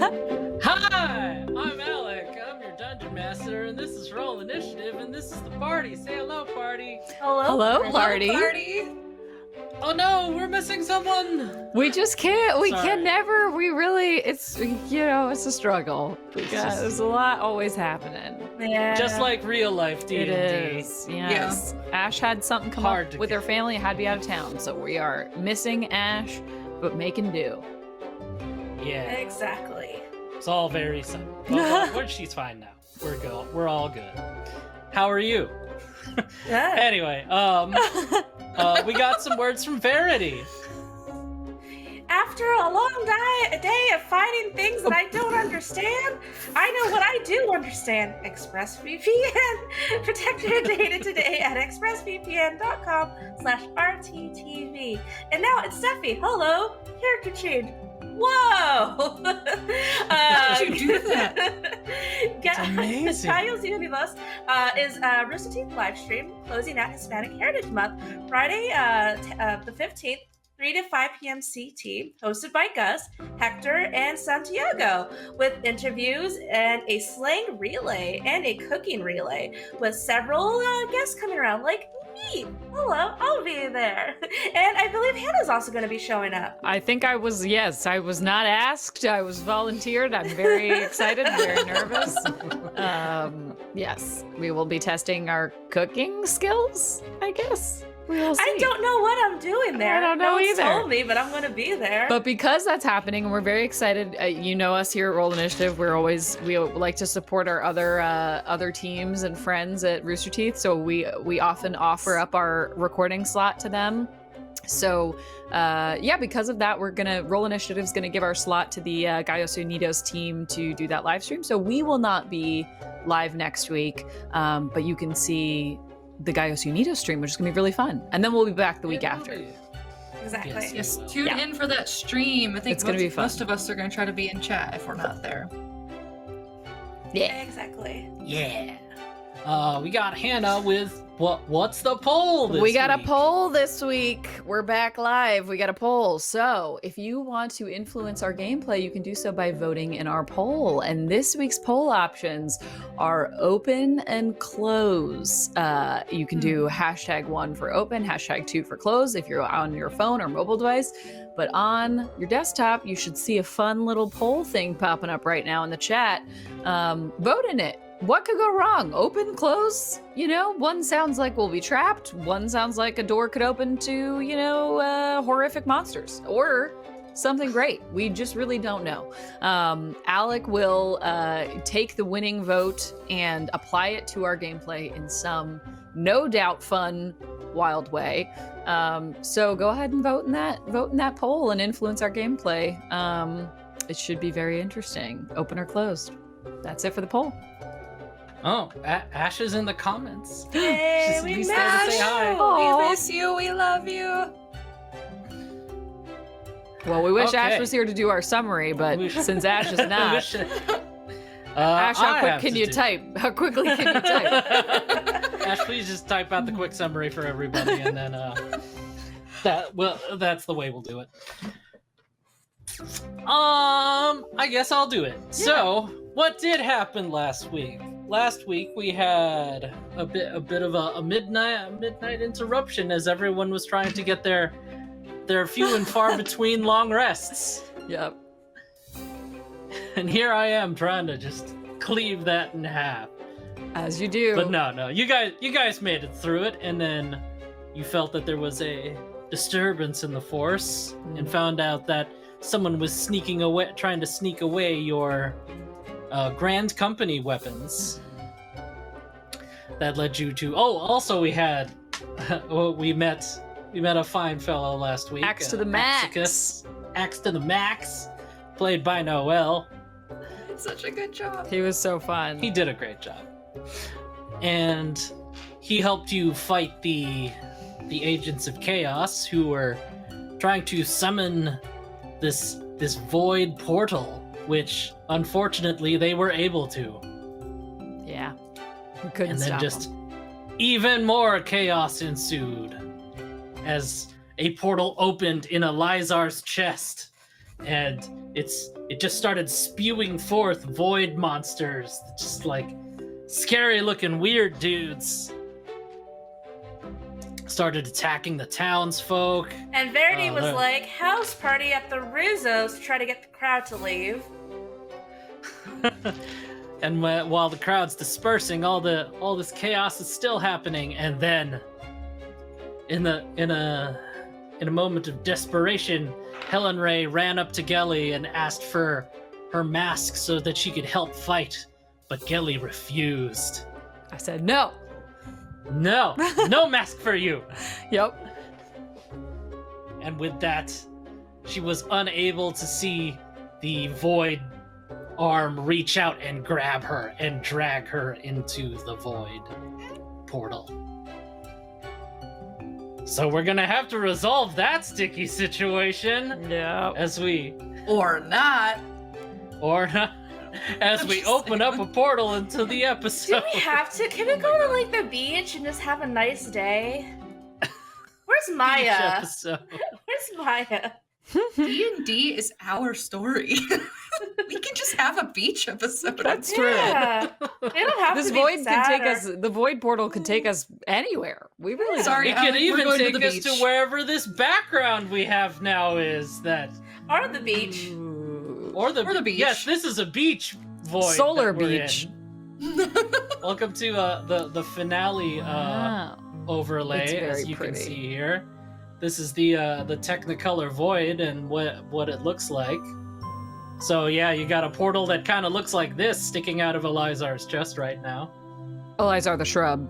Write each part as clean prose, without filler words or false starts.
Hi, I'm Alec. I'm your dungeon master, and this is Roll Initiative, and this is the party. Say hello, party. Hello, party. Oh no, we're missing someone. We just can't. We Sorry. can never. We really. It's it's a struggle because there's a lot always happening. Yeah. Just like real life D&D. It is. Yes. Ash had something come Hard up to with her get. family. Had to be out of town, so we are missing Ash, but making do. Yeah, Exactly. it's all very simple. Well, she's fine now. We're all good. How are you? Yeah. Anyway, we got some words from Verity. After a long day of finding things that I don't understand, I know what I do understand. ExpressVPN. Protect your data today at expressvpn.com/rttv. And now it's Steffi. Hello, character change. Whoa! How did you do that? It's amazing. Giles Universe is Rooster Teeth live stream closing out Hispanic Heritage Month, Friday, the 15th. 3 to 5 p.m. CT, hosted by Gus, Hector, and Santiago, with interviews and a slang relay and a cooking relay, with several guests coming around, like me. Hello, I'll be there. And I believe Hannah's also going to be showing up. I think I was. Yes, I was not asked. I was volunteered. I'm very excited. Very nervous. Yes, we will be testing our cooking skills. I guess. We'll see. I don't know what I'm doing there. I don't know No one's either. told me, but I'm going to be there. But because that's happening, and we're very excited. You know us here at Roll Initiative. We like to support our other teams and friends at Rooster Teeth. So we often offer up our recording slot to them. So because of that, Roll Initiative's gonna give our slot to the Gallos Unidos team to do that live stream. So we will not be live next week, but you can see the Gallos Unidos stream, which is gonna be really fun. And then we'll be back the week after. Exactly. Yes, tune in for that stream. I think It's gonna be fun. most of us are going to try to be in chat if we're not there. Yeah. Exactly. Yeah. We got Hannah with what's the poll this We got a week? poll this week. We're back live. We got a poll. So if you want to influence our gameplay, you can do so by voting in our poll. And this week's poll options are open and close. You can do #1 for open, #2 for close if you're on your phone or mobile device. But on your desktop, you should see a fun little poll thing popping up right now in the chat. Vote in it. What could go wrong? Open, close? One sounds like we'll be trapped. One sounds like a door could open to, horrific monsters. Or something great. We just really don't know. Alec will take the winning vote and apply it to our gameplay in some no doubt fun, wild way. So go ahead and vote in that poll and influence our gameplay. It should be very interesting. Open or closed. That's it for the poll. Oh, Ash is in the comments. Hey, She's at we least there to say hi. Aw. We miss you. We love you. Well, we wish Ash Okay. was here to do our summary, but We- since Ash is not, Ash, I how quick have can to you do- type? How quickly can you type? Ash, please just type out the quick summary for everybody, and then that's the way we'll do it. I guess I'll do it. So, what did happen last week? Last week we had a bit of a midnight interruption as everyone was trying to get their few and far between long rests. Yep. And here I am trying to just cleave that in half. As you do. But no, you guys made it through it, and then you felt that there was a disturbance in the force, and found out that someone was trying to sneak away your Grand Company weapons. That led you to. Oh, also we had, we met a fine fellow last week. Axe to the max. Axicus. Axe to the Max, played by Noel. It's such a good job. He was so fun. He did a great job, and he helped you fight the agents of chaos who were trying to summon this void portal, which unfortunately they were able to. Yeah. We couldn't And then stop just him. even more chaos ensued as a portal opened in Elizar's chest, and it just started spewing forth void monsters, just like scary looking weird dudes. Started attacking the townsfolk. And Verity was that- like, house party at the Rizzo's to try to get the crowd to leave. And while the crowd's dispersing, all this chaos is still happening. And then, in a moment of desperation, Helen Ray ran up to Gelly and asked for her mask so that she could help fight. But Gelly refused. I said no. No, no mask for you. Yep. And with that, she was unable to see the void arm reach out and grab her and drag her into the void portal. So we're gonna have to resolve that sticky situation Yeah. as we Or not. as we open up a portal into the Do episode. we have to? Can we go to like the beach and just have a nice day? Where's Each Maya? episode. Where's Maya? D&D is our story. We can just have a beach episode. That's true. Yeah. They don't have This to be void can take sad us. The void portal can take us anywhere. We really don't Sorry, It know. could We're even going to take the us beach. to wherever this background we have now is. That or the beach. Ooh. or the beach. Yes, this is a beach void. Solar that we're beach. in. Welcome to the finale Wow. overlay, It's very as you pretty. can see here. This is the Technicolor void and what it looks like. So yeah, you got a portal that kind of looks like this sticking out of Elizar's chest right now. Elizar the shrub.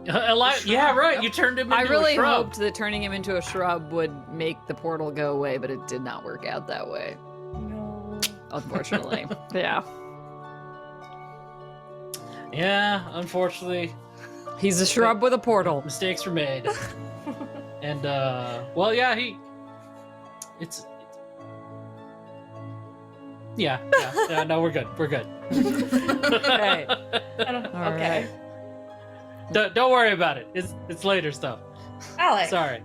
Yeah, right. You turned him into I really a shrub. hoped that turning him into a shrub would make the portal go away, but it did not work out that way, No. unfortunately. Yeah. Yeah, unfortunately, He's a shrub with a portal. mistakes were made. And well, yeah, it's yeah, no, we're good. We're good. Okay. I don't, All okay. Don't worry about it. It's later stuff. Alex. Sorry.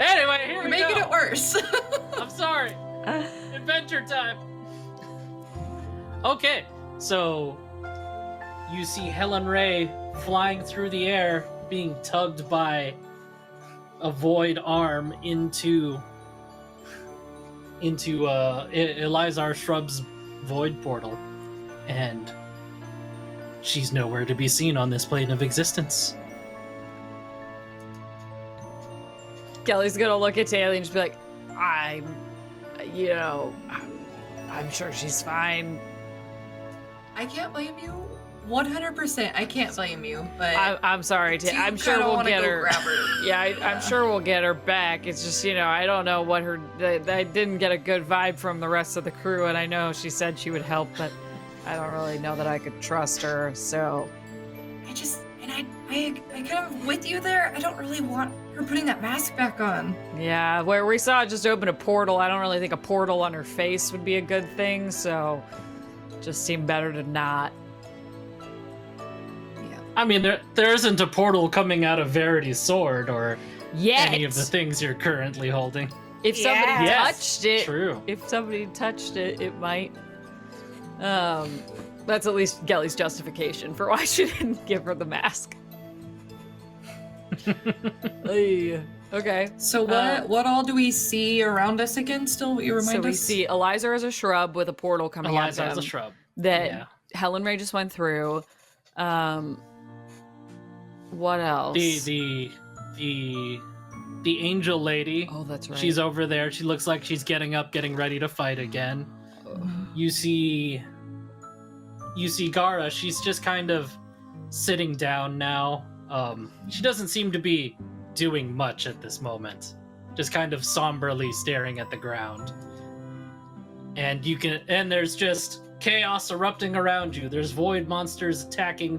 Anyway, here You're we making go. it worse. I'm sorry. Adventure time. Okay, so you see Helen Ray flying through the air, being tugged by a void arm into Elizar Shrub's void portal, and she's nowhere to be seen on this plane of existence. Kelly's gonna look at Taylor and just be like, I'm sure she's fine. I can't blame you. 100%. I can't blame you, but I'm sorry, do you I'm sure kinda we'll wanna get go her. grab her. Yeah, I'm sure we'll get her back. It's just, I don't know what I didn't get a good vibe from the rest of the crew, and I know she said she would help, but I don't really know that I could trust her, so. I kind of with you there. I don't really want her putting that mask back on. Yeah, where we saw it just open a portal, I don't really think a portal on her face would be a good thing, so just seemed better to not. Yeah. I mean, there isn't a portal coming out of Verity's sword or Yet! any of the things you're currently holding. If somebody Yeah. Yes, touched it, True. if somebody touched it, it might. That's at least Gelly's justification for why she didn't give her the mask. Ay, okay. So what all do we see around us again? Still, will you remind So us? we see Elizar as a shrub with a portal coming out Eliza of is a him shrub. that Yeah. Helen Ray just went through. What else? The angel lady. Oh, that's right. She's over there. She looks like she's getting up, getting ready to fight again. You see Gara. She's just kind of sitting down now. She doesn't seem to be doing much at this moment. Just kind of somberly staring at the ground. And there's just chaos erupting around you. There's void monsters attacking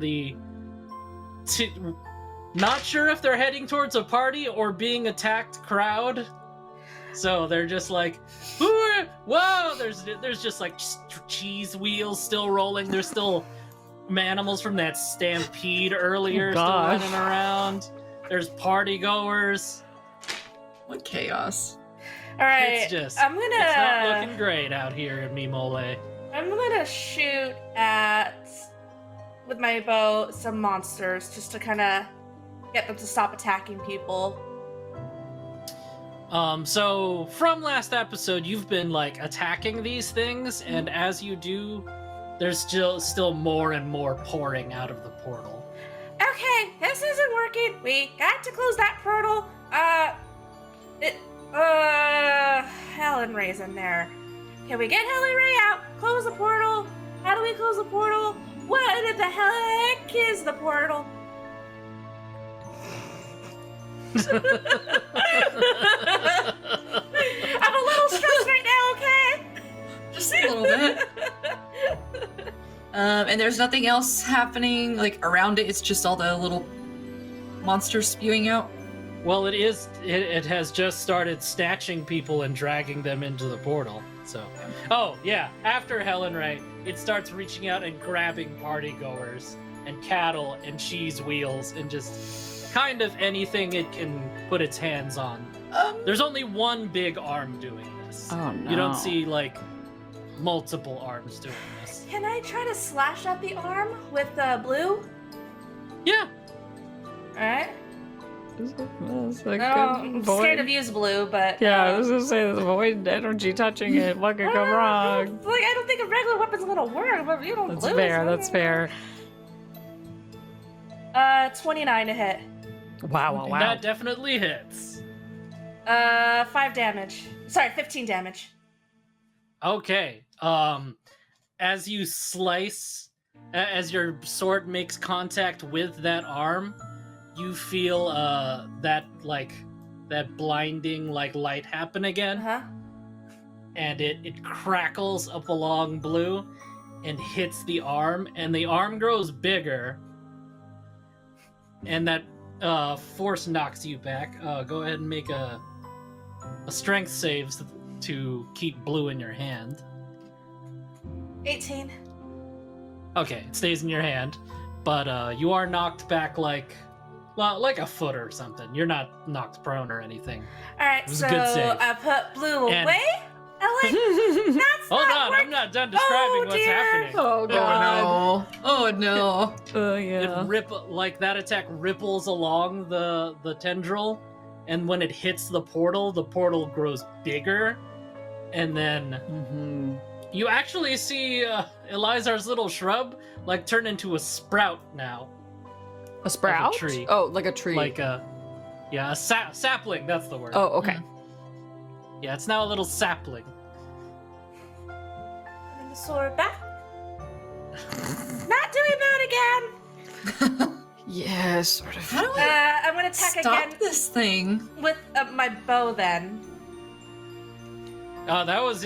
not sure if they're heading towards a party or being attacked crowd. So they're just like, whoa! There's just like cheese wheels still rolling. There's still animals from that stampede earlier still gosh. running around. There's party goers. What chaos? All right. It's just I'm it's not gonna. looking great out here in Mimole. I'm gonna shoot at with my bow some monsters just to kind of get them to stop attacking people. So from last episode, you've been like attacking these things, and as you do, there's still more and more pouring out of the portal. Okay, this isn't working. We got to close that portal. Helen Ray's in there. Can we get Helen Ray out? Close the portal. How do we close the portal? What in the heck is the portal? I'm a little stressed right now, okay? Just a little bit. And there's nothing else happening like around it. It's just all the little monsters spewing out. Well, it has just started snatching people and dragging them into the portal. So, oh yeah, after Helen Ray, it starts reaching out and grabbing partygoers and cattle and cheese wheels and just kind of anything it can put its hands on. There's only one big arm doing this. Oh no. You don't see like multiple arms doing this. Can I try to slash at the arm with blue? Yeah. Alright. That's a I'm good scared of void. use blue, but Yeah, I was gonna say the void energy touching it. What could go wrong? Like, I don't think a regular weapon's gonna work, but you know, That's blue. fair. That's fair. 29 to hit. Wow! That definitely hits. 5 damage. Sorry, 15 damage. Okay. As you slice, as your sword makes contact with that arm, you feel that blinding like light happen again, and it crackles up along blue and hits the arm, and the arm grows bigger, and that force knocks you back. Go ahead and make a strength saves to keep blue in your hand. 18. Okay, it stays in your hand, but you are knocked back like a foot or something. You're not knocked prone or anything. Alright, It was so a good save. I put blue And- away? Ellen? That's Hold not on, working. I'm not done describing what's dear. happening. Oh god! Oh no. Oh yeah. Like that attack ripples along the tendril, and when it hits the portal grows bigger, and then Mm-hmm. you actually see Elizar's little shrub like turn into a sprout now. A sprout? tree. Oh, like a tree. Like a sapling, that's the word. Oh, okay. Yeah, it's now a little sapling. Putting the sword back. Not doing that again. Yeah, sort of. How do we I'm gonna attack stop again this thing? with my bow then. That was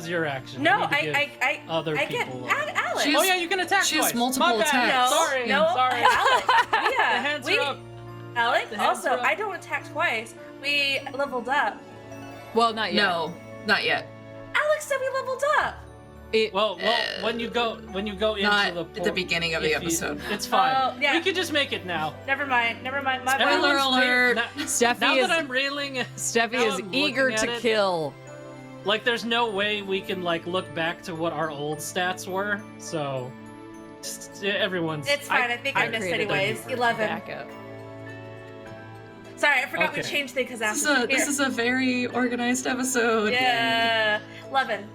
your action. No, You need to give I other I get people. Alex. She Oh yeah, you can attack she has twice. multiple My bad. attacks. Sorry, No, sorry. Alex. The Yeah, hands we, are up. Alex. The hands Also, are up. I don't attack twice. We leveled up. Well, not yet. No, not yet. Alex said we leveled up. Well, when you go into Not the at the beginning of the if you- episode. it's fine. Oh, yeah. We could just make it now. Never mind. My Everyone's Spoiler bad. alert. Steffi Now is that I'm reeling, Steffi now is I'm eager looking to at it. kill. like, there's no way we can like look back to what our old stats were. So, everyone's. It's fine. I think I missed created anyways. a 11. Backup. Sorry, I forgot we Okay. changed things This after. is a very organized episode. Yeah. 11.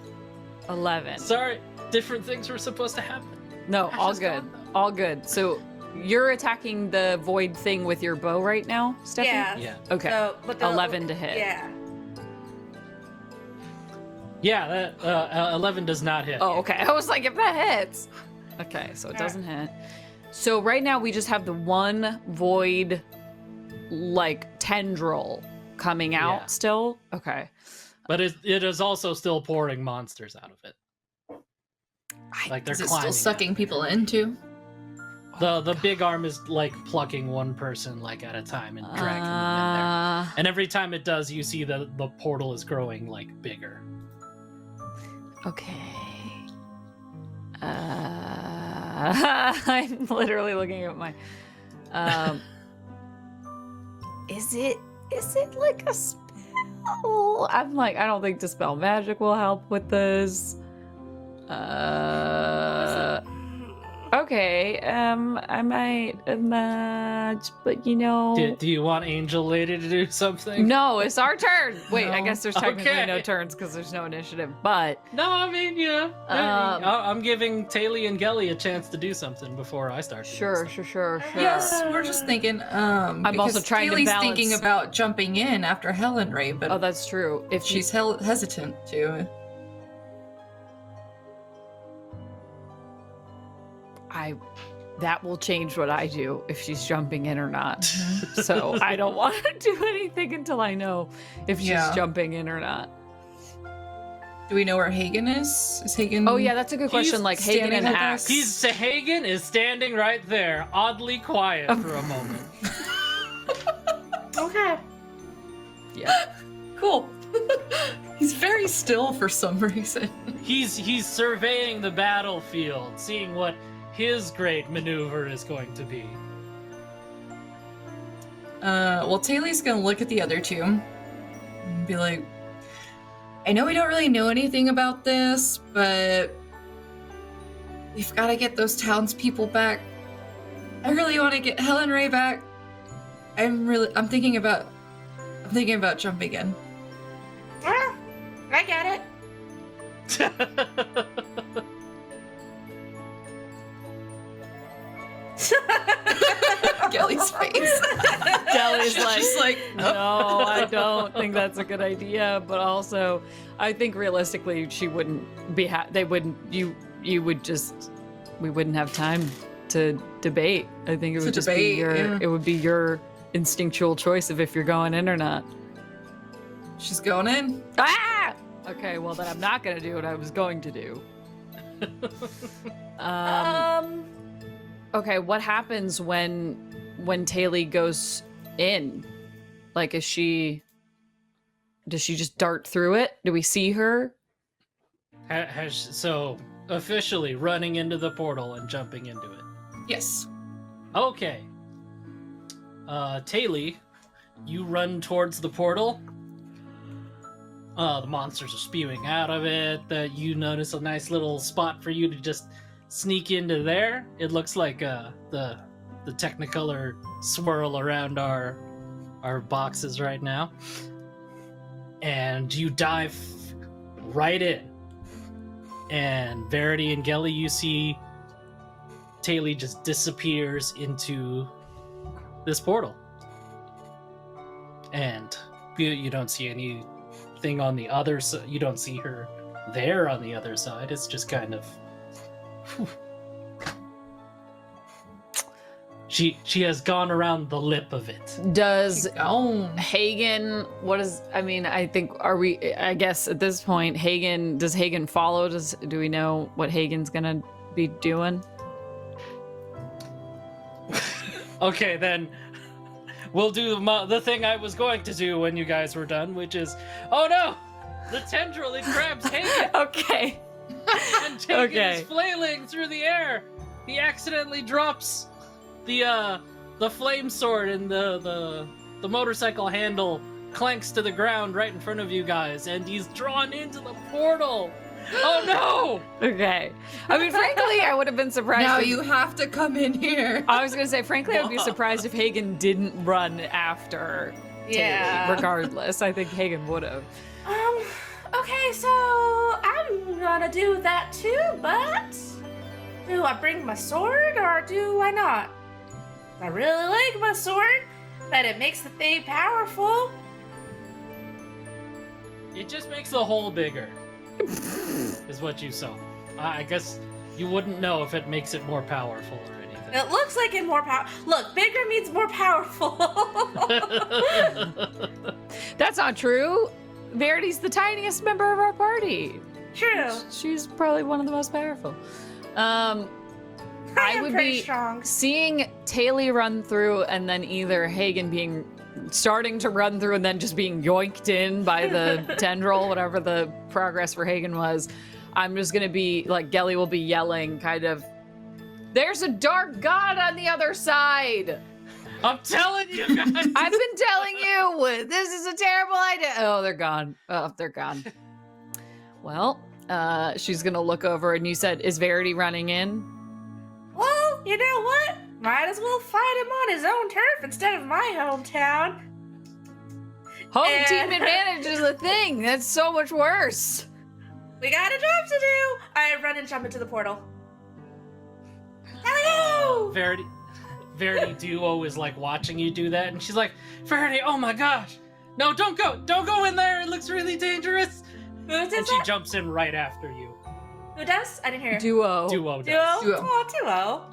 11. Sorry, different things were supposed to happen. No, Ash all is good. gone, All good. So you're attacking the void thing with your bow right now, Steffi? Yeah. Yeah. Okay. So, but the, 11 to hit. Yeah. Yeah, that 11 does not hit. Oh, okay. I was like, if that hits. Okay, so it doesn't hit. So right now we just have the one void, like, tendril coming out Yeah. still. Okay. But it is also still pouring monsters out of it. Like they're Is it climbing still sucking people in too? The big arm is like plucking one person like at a time and dragging them in there. And every time it does, you see the portal is growing like bigger. Okay. I'm literally looking at my. Is it like a spell? I'm like, I don't think Dispel Magic will help with this. Okay, I might match, but you know... Do you want Angel Lady to do something? No, it's our turn! Wait, I No. guess there's technically Okay. no turns because there's no initiative, but... No, I mean, I'm giving Taylor and Gelly a chance to do something before I start. doing Sure. Yes, we're just thinking. I'm because also trying to Kaylee's balance- thinking about jumping in after Helen Ray, but Oh, that's true. If she's hesitant to. that will change what I do if she's jumping in or not. So I don't want to do anything until I know if she's Yeah. jumping in or not. Do we know where Hagen is? Is Hagen? Oh yeah, that's a good question. He's Like Hagen standing and with Axe. us. Hagen is standing right there, oddly quiet for a moment. Okay. Yeah. Cool. He's very still for some reason. He's surveying the battlefield, seeing what his great maneuver is going to be. Well, Taylor's gonna look at the other two and be like, I know we don't really know anything about this, but we've got to get those townspeople back. I really want to get Helen Ray back. I'm thinking about jumping in. Well, I get it. Gelly's face. Gelly's She's just like, no, I don't think that's a good idea. But also, I think realistically, she wouldn't be. They wouldn't. You would just. We wouldn't have time to debate. I think it would just be debate, your. yeah. It would be your instinctual choice of if you're going in or not. She's going in. Ah! Okay, well then I'm not gonna do what I was going to do. Okay, what happens when Taylor goes in? Like, does she just dart through it? Do we see her? So officially running into the portal and jumping into it. Yes. Okay. Taylor, you run towards the portal. The monsters are spewing out of it. You notice a nice little spot for you to just sneak into there. It looks like the Technicolor swirl around our boxes right now. And you dive right in. And Verity and Gelly, you see Taylor just disappears into this portal. And you don't see anything on the other side. You don't see her there on the other side. It's just kind of... She has gone around the lip of it. Does Oh. Hagen, I guess at this point, does Hagen follow? Do we know what Hagen's gonna be doing? Okay, then we'll do the thing I was going to do when you guys were done, which is, oh no! The tendril, it grabs Hagen, Okay. and Hagen Okay. is flailing through the air. He accidentally drops the flame sword, and the motorcycle handle clanks to the ground right in front of you guys, and he's drawn into the portal. Oh no! Okay. I mean, frankly, I would have been surprised. Now if- you have to come in here. I was gonna say, frankly, I would be surprised if Hagen didn't run after Yeah. Taylor, regardless. I think Hagen would have. Okay, so I'm gonna do that too, but do I bring my sword or do I not? I really like my sword, but it makes the thing powerful. It just makes the hole bigger, is what you saw. I guess you wouldn't know if it makes it more powerful or anything. It looks like it more power. Look, bigger means more powerful. That's not true. Verity's the tiniest member of our party. True. She's probably one of the most powerful. I am would pretty be strong. seeing Taylor run through and then either Hagen starting to run through and then just being yoinked in by the tendril, whatever the progress for Hagen was. I'm just gonna be like, Gelly will be yelling kind of, there's a dark god on the other side. I'm telling you guys. I've been telling you, this is a terrible idea. Oh, they're gone. Oh, they're gone. Well, she's gonna look over, and you said, is Verity running in? Well, you know what? Might as well fight him on his own turf instead of my hometown. Home team advantage is a thing. That's so much worse. We got a job to do. I run and jump into the portal. Hello! Verity Duo is like watching you do that, and she's like, Verity, oh my gosh. No, don't go in there. It looks really dangerous. Who does And that? she jumps in right after you. Who does? I didn't hear. Duo. Duo Duo? does. Duo. Oh, Duo.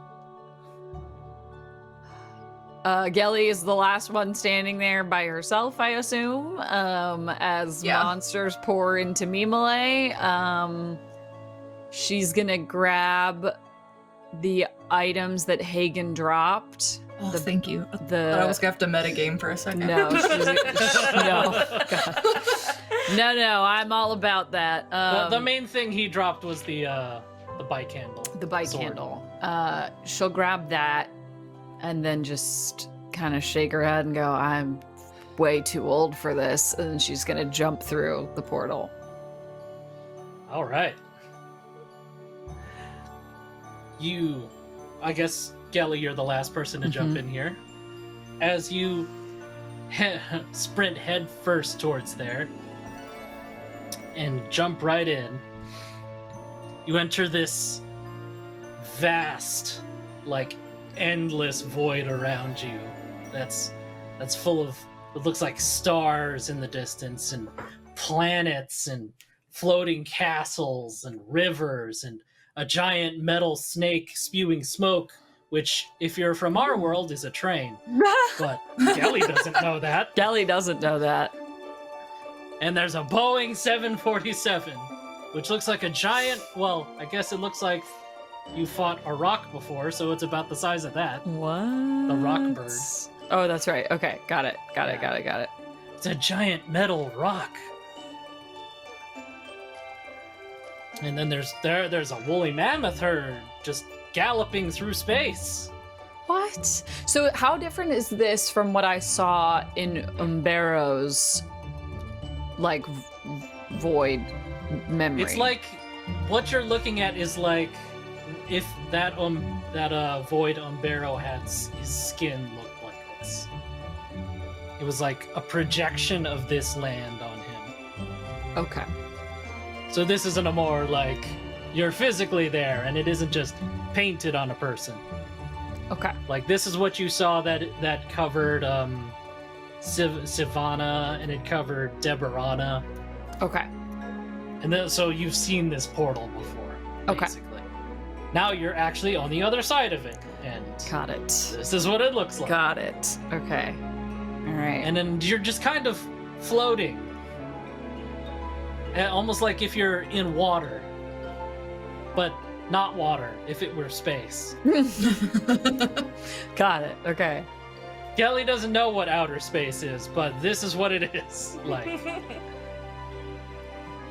Gelly is the last one standing there by herself, I assume, as Yeah. monsters pour into Mimole. She's gonna grab the items that Hagen dropped. Oh, thank you. I The thought I was gonna have to metagame for a second. no, no, God. no, I'm all about that. The main thing he dropped was the bike handle. The bike sword. handle. She'll grab that and then just kind of shake her head and go, I'm way too old for this. And then she's going to jump through the portal. All right. I guess, Gelly, you're the last person to jump in here. As you sprint head first towards there and jump right in, you enter this vast, like, endless void around you that's full of, it looks like stars in the distance and planets and floating castles and rivers and a giant metal snake spewing smoke, which, if you're from our world, is a train. But Gelly doesn't know that. Gelly doesn't know that. And there's a Boeing 747, which looks like a giant, well, I guess it looks like you fought a rock before, so it's about the size of that. What? The rock bird. Oh, that's right. Okay, got it. It's a giant metal rock. And then there's a woolly mammoth herd just galloping through space. What? So how different is this from what I saw in Umbero's, like, void memory? It's like, what you're looking at is like if that void Umbero had his skin looked like this. It was like a projection of this land on him. Okay. So this isn't a more like you're physically there and it isn't just painted on a person. Okay. Like this is what you saw that covered Sivana and it covered Deborana. Okay. And then so you've seen this portal before. Okay. Basically. Now you're actually on the other side of it. And Got it. this is what it looks like. Got it. Okay. All right. And then you're just kind of floating. Almost like if you're in water. But not water, if it were space. Got it. Okay. Kelly doesn't know what outer space is, but this is what it is like.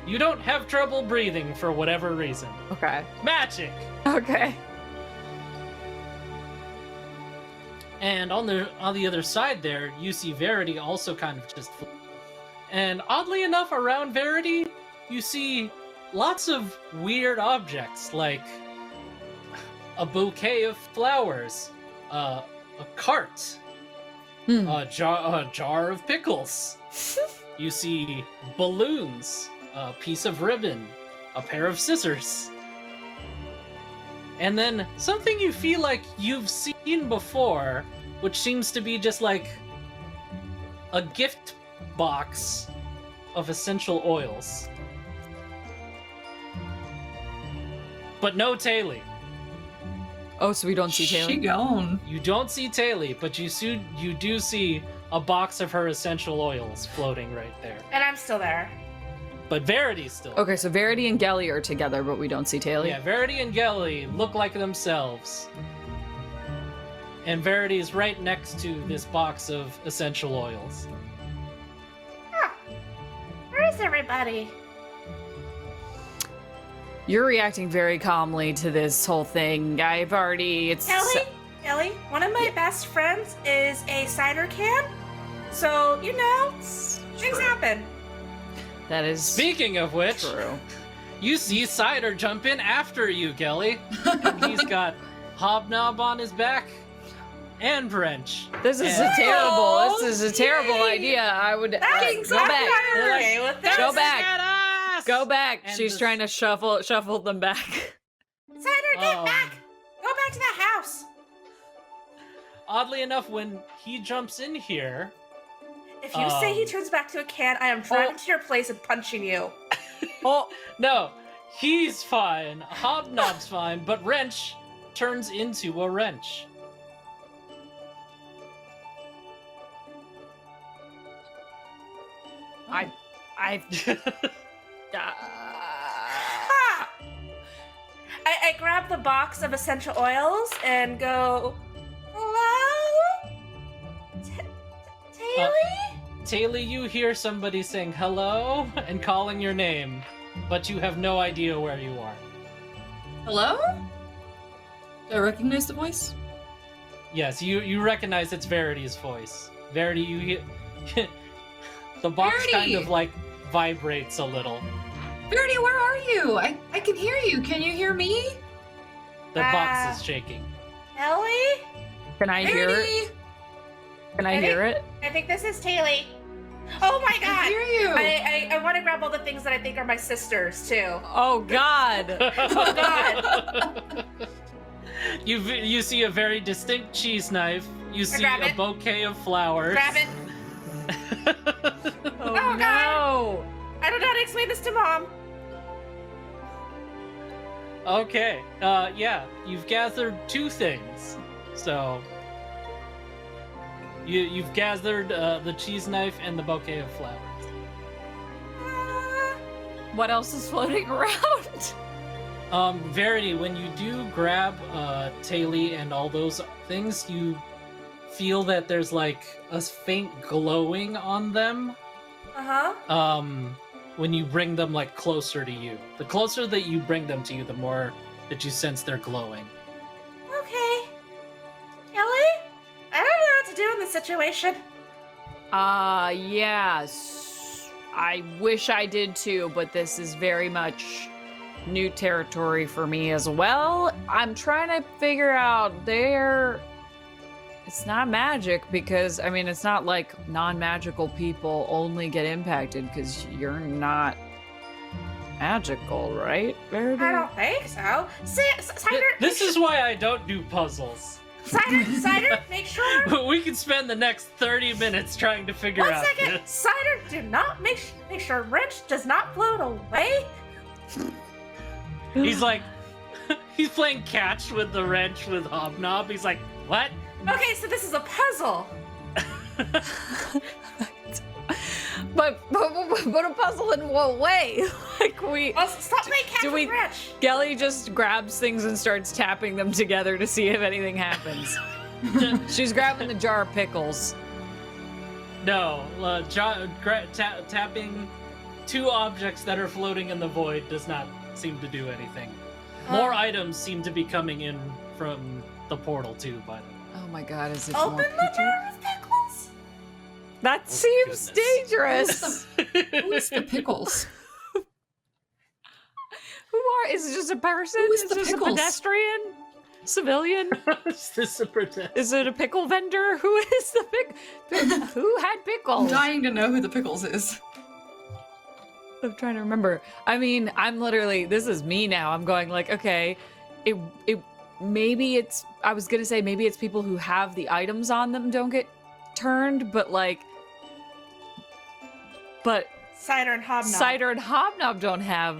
You don't have trouble breathing for whatever reason. Okay. Magic! Okay. And on the other side there, you see Verity also kind of just and oddly enough, around Verity, you see lots of weird objects, like a bouquet of flowers, a cart, a jar of pickles. You see balloons, a piece of ribbon, a pair of scissors. And then something you feel like you've seen before, which seems to be just like a gift box of essential oils. But no Taily. Oh, so we don't see Taylor? She gone. You don't see Taily, but you do see a box of her essential oils floating right there. And I'm still there. But Verity's still. Okay, so Verity and Gelly are together, but we don't see Taylor. Yeah, Verity and Gelly look like themselves. And Verity is right next to this box of essential oils. Huh. Where is everybody? You're reacting very calmly to this whole thing. It's Kelly? Kelly. One of my best friends is a cider can. So, things happen. That is Speaking of which, true. you see Cider jump in after you, Kelly. He's got Hobnob on his back and Wrench. This is And- a terrible idea. I would That's go back. okay with this. Go back. Badass! Go back. And She's this- trying to shuffle them back. Cider, get Um, back. Go back to the house. Oddly enough, when he jumps in here, If you say he Um, turns back to a can, I am driving to your place and punching you. Oh, no, he's fine. Hobnob's fine, but Wrench turns into a wrench. I Ah! I grab the box of essential oils and go, hello? Taylor? Taylor, you hear somebody saying hello and calling your name, but you have no idea where you are. Hello? Do I recognize the voice? Yes, you recognize it's Verity's voice. Verity, you hear... the box Verity! kind of, like, vibrates a little. Verity, where are you? I can hear you. Can you hear me? The box is shaking. Ellie? can I hear it? Verity! Can I hear it? I think this is Taylor. Oh my I god! hear you. I want to grab all the things that I think are my sisters, too. Oh God! Oh god! You see a very distinct cheese knife. You see grab a it. bouquet of flowers. Grab it. Oh, God. no! I don't know how to explain this to Mom. Okay. Yeah. You've gathered two things. So you've gathered the cheese knife and the bouquet of flowers. What else is floating around? Verity, when you do grab Taylor and all those things, you feel that there's like a faint glowing on them. Uh-huh. When you bring them like closer to you. The closer that you bring them to you, the more that you sense they're glowing. Okay. Kelly? I don't know what to do in this situation. Yes. I wish I did too, but this is very much new territory for me as well. I'm trying to figure out it's not magic because, I mean, it's not like non-magical people only get impacted because you're not magical, right, Verity? I don't think so. Cider, This is why I don't do puzzles. Cider, make sure. We could spend the next 30 minutes trying to figure One out second. this. Cider, do not make sure Wrench does not float away. He's like, he's playing catch with the wrench with Hobnob. He's like, what? Okay, so this is a puzzle. But a puzzle in what way? Like Stop playing catch do we- with Wrench. Gelly just grabs things and starts tapping them together to see if anything happens. She's grabbing the jar of pickles. No, tapping two objects that are floating in the void does not seem to do anything. More items seem to be coming in from the portal too, but Oh my god, is it Open more the jar of pickles. That seems goodness. dangerous. Who is the pickles? Is it just a person? Who is Is the this pickles? a pedestrian? Civilian? is this a pretend? Is it a pickle vendor? Who is the who had I'm pickles? dying to know who the pickles is. I'm trying to remember. I mean, I'm literally, this is me now. I'm going like, okay, it maybe it's, I was gonna say maybe it's people who have the items on them don't get turned, but Cider and Hobnob. Cider and Hobnob don't have,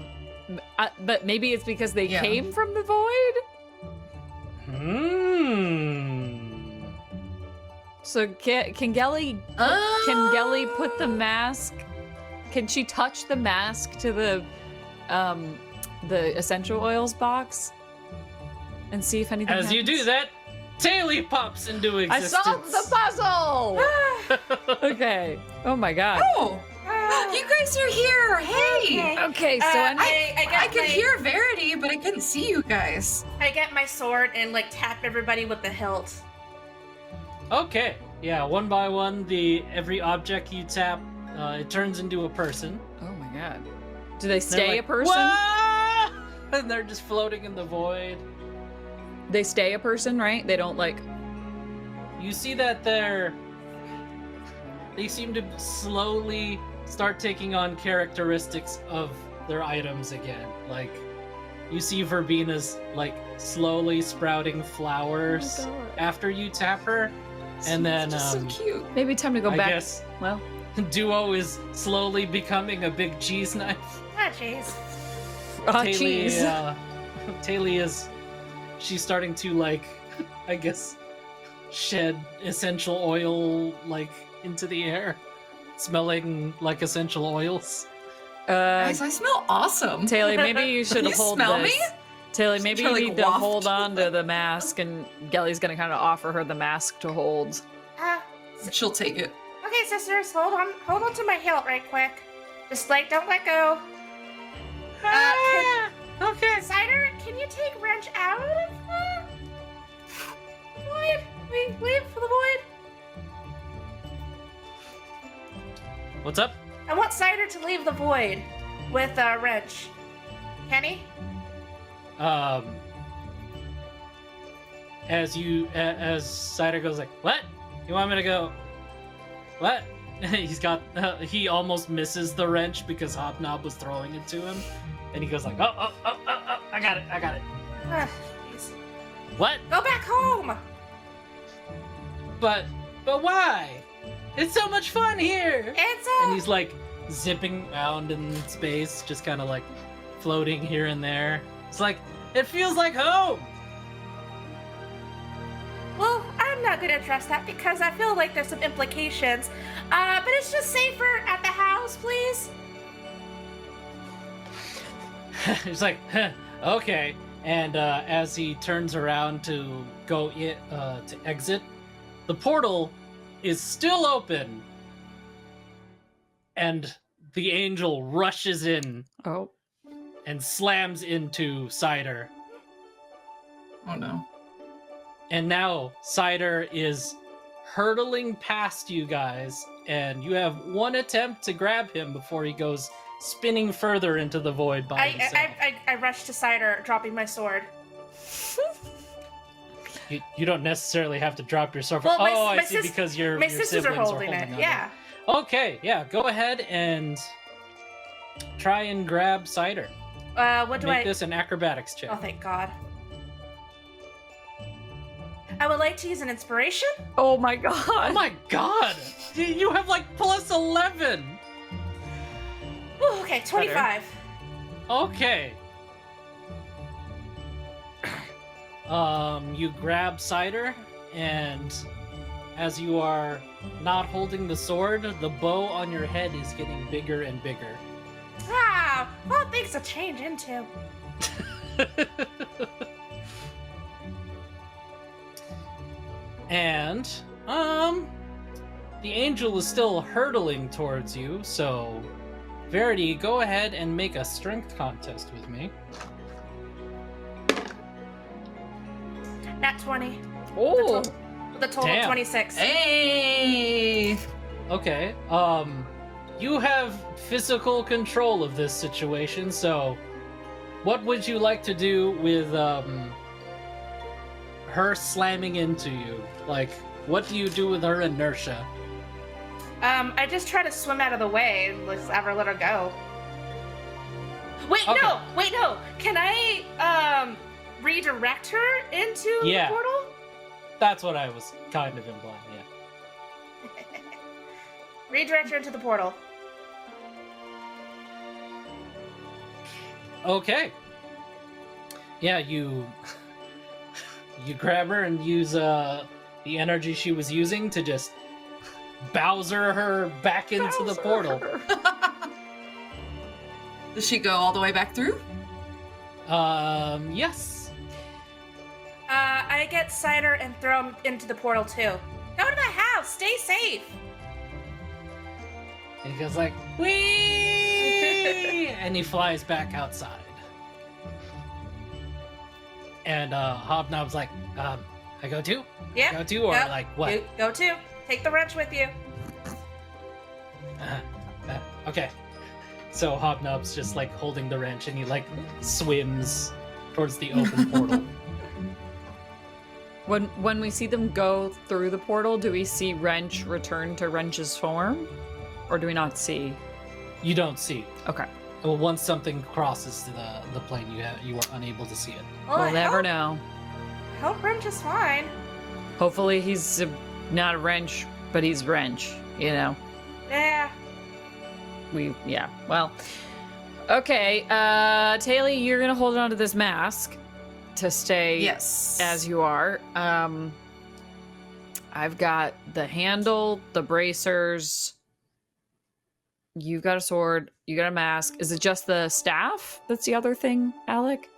but maybe it's because they Yeah. came from the void? So can Gelly put the mask? Can she touch the mask to the essential oils box and see if anything As you do happens? that, Taylor pops into I existence. solved the puzzle! Okay. Oh my god. Oh! You guys are here! Hey! Okay, so I could hear Verity, but I couldn't see you guys. I get my sword and like tap everybody with the hilt. Okay. Yeah, one by one, every object you tap, it turns into a person. oh my god. Do they They're stay like, a person? "Whoa!" And they're just floating in the void. They stay a person, right? They don't like. You see that they seem to slowly start taking on characteristics of their items again. Like, you see Verbina's like slowly sprouting flowers Oh my God. after you tap her, and then It's just so cute. Maybe time to go I back. guess Well, Duo is slowly becoming a big cheese knife. Ah, jeez. cheese. Taylor is, she's starting to like, I guess, shed essential oil like into the air, smelling like essential oils. Guys, I smell awesome. Taylor, maybe you should You hold smell this. me? Taylor, maybe you Try to, need like, to waft. hold on to the mask, and Gelly's gonna kind of offer her the mask to hold. She'll take it. Okay, sisters, hold on to my hilt right quick. Just like, don't let go. Okay. Cider, can you take Wrench out of the void? Leave for the void. What's up? I want Cider to leave the void with Wrench. Can he? As Cider goes like, what? You want me to go? What? He almost misses the wrench because Hobnob was throwing it to him, and he goes like, oh, I got it. Ah, jeez. What? Go back home. But why? It's so much fun here. It's And he's like zipping around in space, just kind of like floating here and there. It's like, it feels like home. Well, I'm not gonna trust that because I feel like there's some implications. But it's just safer at the house, please. He's like, huh, okay. And as he turns around to go to exit, the portal is still open, and the angel rushes in Oh. and slams into Cider. Oh no. And now Cider is hurtling past you guys, and you have one attempt to grab him before he goes spinning further into the void by himself. I rush to Cider, dropping my sword. You don't necessarily have to drop your sword. Well, I see, because your sisters are siblings holding it. on Yeah. Okay, yeah, go ahead and try and grab Cider. What do Make I? this an acrobatics check. Oh, thank God. I would like to use an inspiration. Oh my god. Oh my god! You have like plus 11! Ooh, okay, 25. Okay. You grab Cider, and as you are not holding the sword, the bow on your head is getting bigger and bigger. Wow, well, things will change into. And, the angel is still hurtling towards you, so Verity, go ahead and make a strength contest with me. Nat 20. Oh. With a total of Damn. 26. Hey! Okay, you have physical control of this situation, so what would you like to do with, her slamming into you? Like, what do you do with her inertia? I just try to swim out of the way and let's ever let her go. Wait, Okay. no! Can I, redirect her into Yeah. the portal? That's what I was kind of implying, yeah. Redirect her into the portal. Okay. Yeah, you grab her and use the energy she was using to just Bowser her back into the portal. Does she go all the way back through? Yes. I get Cider and throw him into the portal too. Go to the house. Stay safe. And he goes like, whee! And he flies back outside. And Hobnob's like, I go too? Yeah. Go too? Or Go. like, what? Go too. Take the wrench with you. Okay. So Hobnob's just like holding the wrench and he like swims towards the open portal. When we see them go through the portal, do we see Wrench return to Wrench's form? Or do we not see? You don't see. Okay. Well, once something crosses the plane, you are unable to see it. Well, We'll I never hope- know. I hope Wrench is fine. Hopefully he's not a Wrench, but he's Wrench, you know? Yeah. Well. Okay, Taylor, you're gonna hold on to this mask to stay Yes. as you are. I've got the handle, the bracers. You've got a sword. You got a mask. Is it just the staff that's the other thing, Alec?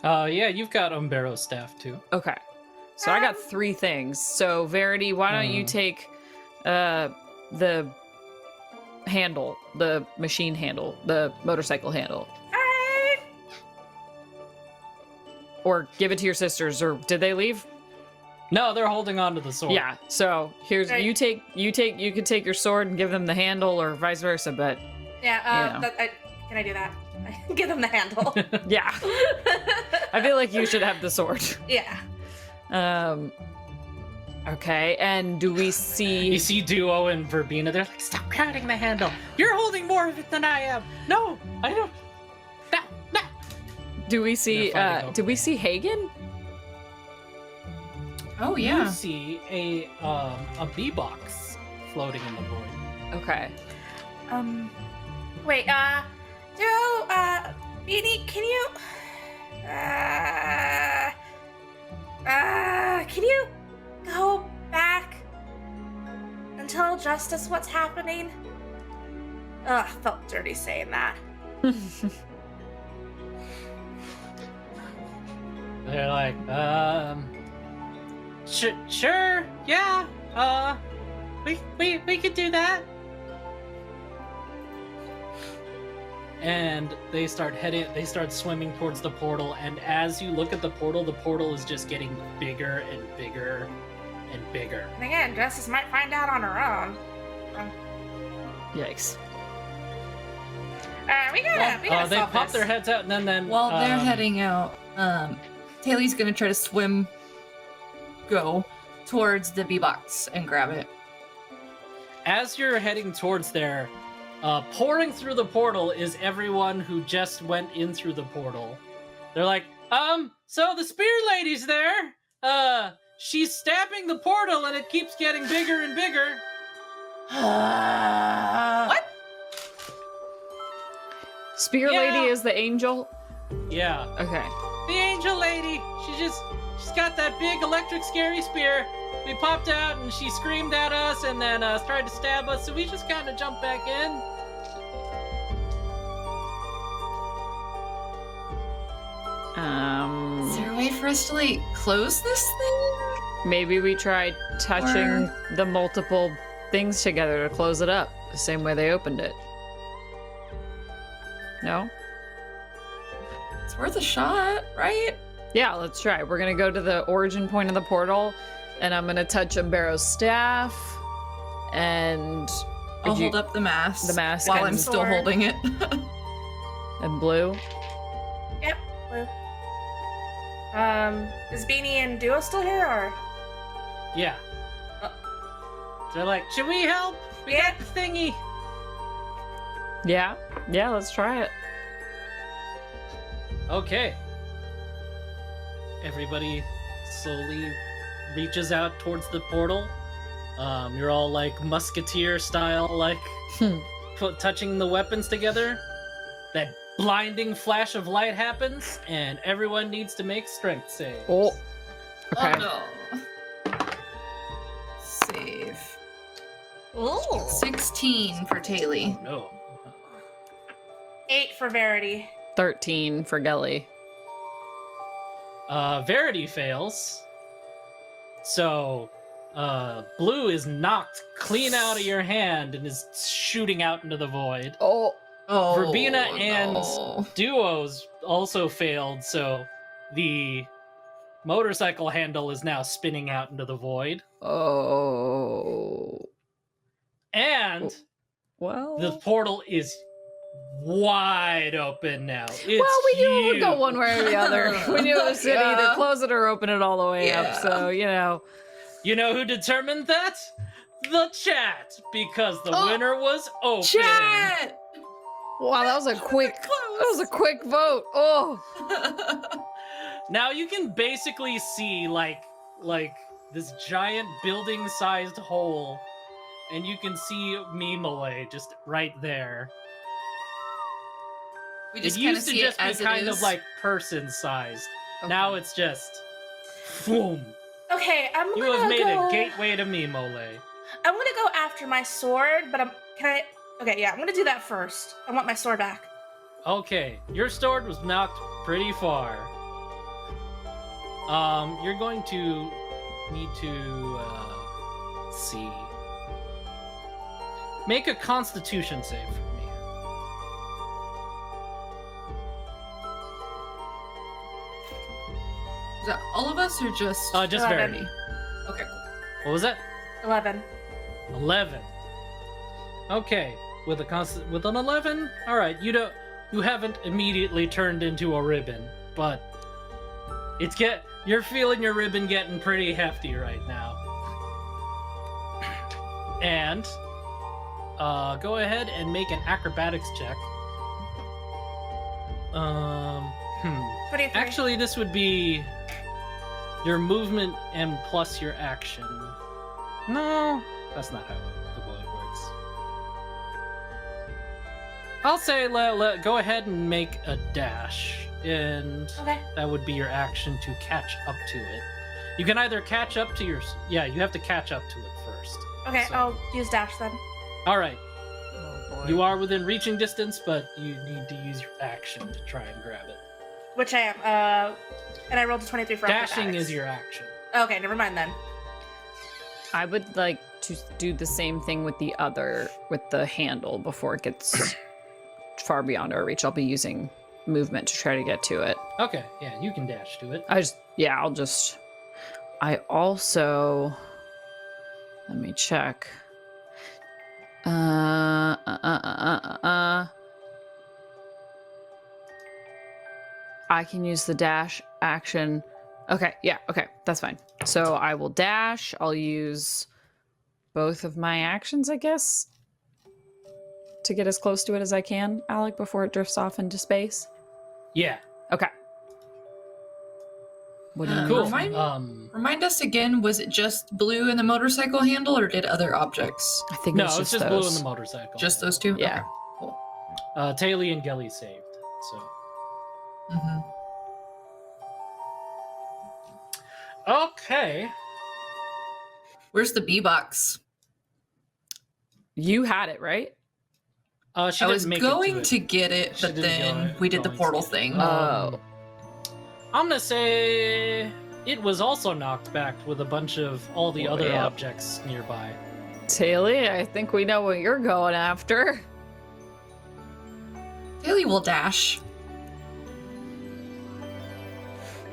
Yeah, you've got Umbero's staff too. Okay. So I got 3 things. So Verity, why don't you take the handle, the machine handle, the motorcycle handle, Alright. or give it to your sisters, or did they leave? No, they're holding on to the sword. Yeah. So here's Right. you could take your sword and give them the handle, or vice versa. But Yeah. Yeah. Can I do that? Give them the handle. yeah, I feel like you should have the sword. Yeah. Okay. And do we see? You see Duo and Verbena, they're like, stop crowding the handle. You're holding more of it than I am. No, I don't. No, no. Do we see? They're fighting over Do we see Hagen? Oh You yeah. see a bee box floating in the void. Okay. Wait, Beanie, can you, can you go back and tell Justice what's happening? Ugh, felt dirty saying that. They're like, sure, yeah, we could do that. And they start swimming towards the portal, and as you look at the portal is just getting bigger and bigger and bigger. And again, Justice might find out on her own. Yikes. We gotta They solve pop this. their heads out, and then While they're heading out, Taylor's gonna try to go towards the bee box and grab it. As you're heading towards there, pouring through the portal is everyone who just went in through the portal. They're like, so the spear lady's there. She's stabbing the portal and it keeps getting bigger and bigger. What? Spear Yeah. Lady is the angel. Yeah, Okay. the angel lady. She's got that big electric scary spear. We popped out and she screamed at us and then tried to stab us, so we just kind of jumped back in. Is there a way for us to like close this thing? Maybe we try touching the multiple things together to close it up, the same way they opened it. No? It's worth a shot, right? Yeah, let's try. We're gonna go to the origin point of the portal, and I'm gonna touch Umbero's staff, and I'll you- hold up the mask. the mask while and I'm still sword. holding it. and Blue. Yep, Blue. Is Beanie and Duo still here, or? Yeah. They're like, should we help? We Yeah. got the thingy. Yeah, let's try it. Okay. Everybody slowly reaches out towards the portal. You're all like musketeer style, like touching the weapons together. That blinding flash of light happens, and everyone needs to make strength saves. Oh. Okay. Oh no. Save. Ooh. 16 for Taylor. No. 8 for Verity. 13 for Gelly. Verity fails. So Blue is knocked clean out of your hand and is shooting out into the void. Oh, Verbena and no. Duos also failed, so the motorcycle handle is now spinning out into the void. oh. And Well, the portal is wide open now. It's we knew it would go huge. one way or the other. We knew it was going to either Yeah. close it or open it all the way up. Yeah. So, you know. You know who determined that? The chat, because the Oh, winner was open. Chat! Wow, that was a quick vote. Oh. Now you can basically see like this giant building-sized hole, and you can see Mimole just right there. We It just kind of used to see it just be as it kind is. of like person-sized. Okay. Now it's just boom. Okay, I'm You gonna have made go. a gateway to Mimole. I'm gonna go after my sword, but Okay, yeah, I'm gonna do that first. I want my sword back. Okay, your sword was knocked pretty far. You're going to need to let's see. Make a Constitution save for me. Is that all of us or just? Just 11. Verity. Okay. What was that? 11. 11. Okay, with an 11. All right, you haven't immediately turned into a ribbon, but you're feeling your ribbon getting pretty hefty right now. And go ahead and make an acrobatics check. 23. Actually, this would be your movement and plus your action. No, that's not how the bullet works. I'll say go ahead and make a dash, and Okay. that would be your action to catch up to it. You can either catch up to you have to catch up to it first. Okay, So- I'll use dash then. All right, Oh, boy. you are within reaching distance, but you need to use your action to try and grab it. Which I am. And I rolled a 23 for Dashing acrobatics. is your action. Okay, never mind then. I would like to do the same thing with the handle before it gets far beyond our reach. I'll be using movement to try to get to it. Okay, yeah, you can dash to it. I also, let me check. I can use the dash action. Okay, yeah, okay, that's fine. So I will dash. I'll use both of my actions, I guess, to get as close to it as I can, Alec, before it drifts off into space. Yeah, Okay. What do you cool. Remind- Remind us again, was it just blue in the motorcycle handle or did other objects? I think no, it's it's just just blue in those. the motorcycle. Just those two? Yeah. Okay, cool. Taylor and Gelly saved. So Mm-hmm. okay. Where's the B box? You had it, right? She I was didn't make going it to get it, She but didn't then go- we did the go portal into it. thing. Oh. I'm gonna say it was also knocked back with a bunch of all the Oh, other yeah. objects nearby. Taylor, I think we know what you're going after. Haley will dash.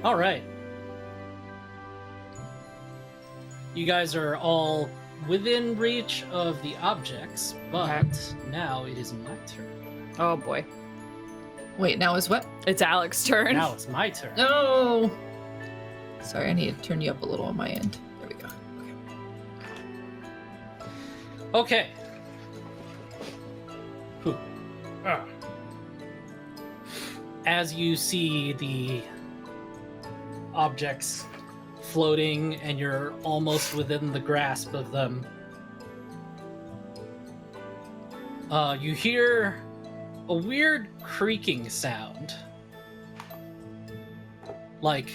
All right. You guys are all within reach of the objects, but now it is my turn. Oh boy. Wait, now is what? It's Alex's turn. Now it's my turn. No! Sorry, I need to turn you up a little on my end. There we go. Okay. Okay. Whew. Ah. As you see the objects floating and you're almost within the grasp of them, you hear a weird creaking sound. Like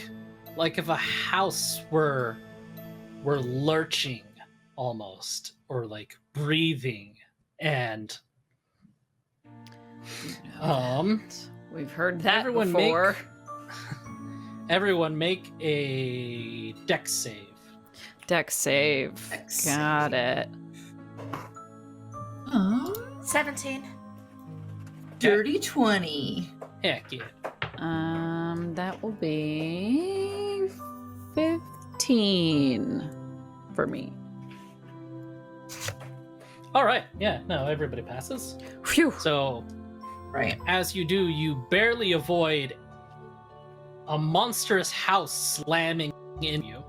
if a house were lurching almost, or like breathing, and We've heard that everyone before. everyone make a dex save. Dex save. Dex Got it. 17. Dirty 20. Heck yeah. That will be 15 for me. All right. Yeah. No, everybody passes. Phew. So, Right. as you do, you barely avoid a monstrous house slamming in you.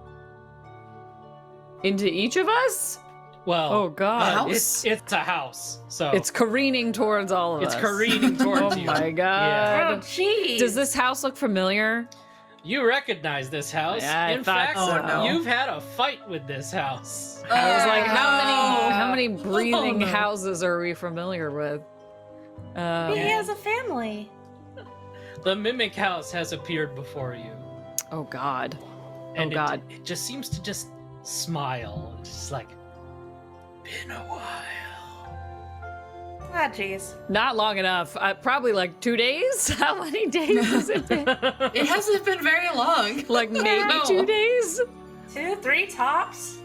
Into each of us? Well, Oh god. house? it's a house. So It's careening towards all of it's us. careening towards Oh you. my Oh, god. jeez. Does this house look familiar? You recognize this house. Yeah, I In thought fact, so. Oh, no. you've had a fight with this house. I was like, Oh. how many breathing no. houses are we familiar with? He has a family. The mimic house has appeared before you. Oh god. And God. it just seems to just smile. It's just like, been a while. Ah, jeez. Not long enough. Probably like 2 days. How many days has it been? It hasn't been very long. Like maybe No. 2 days. 2, 3 tops.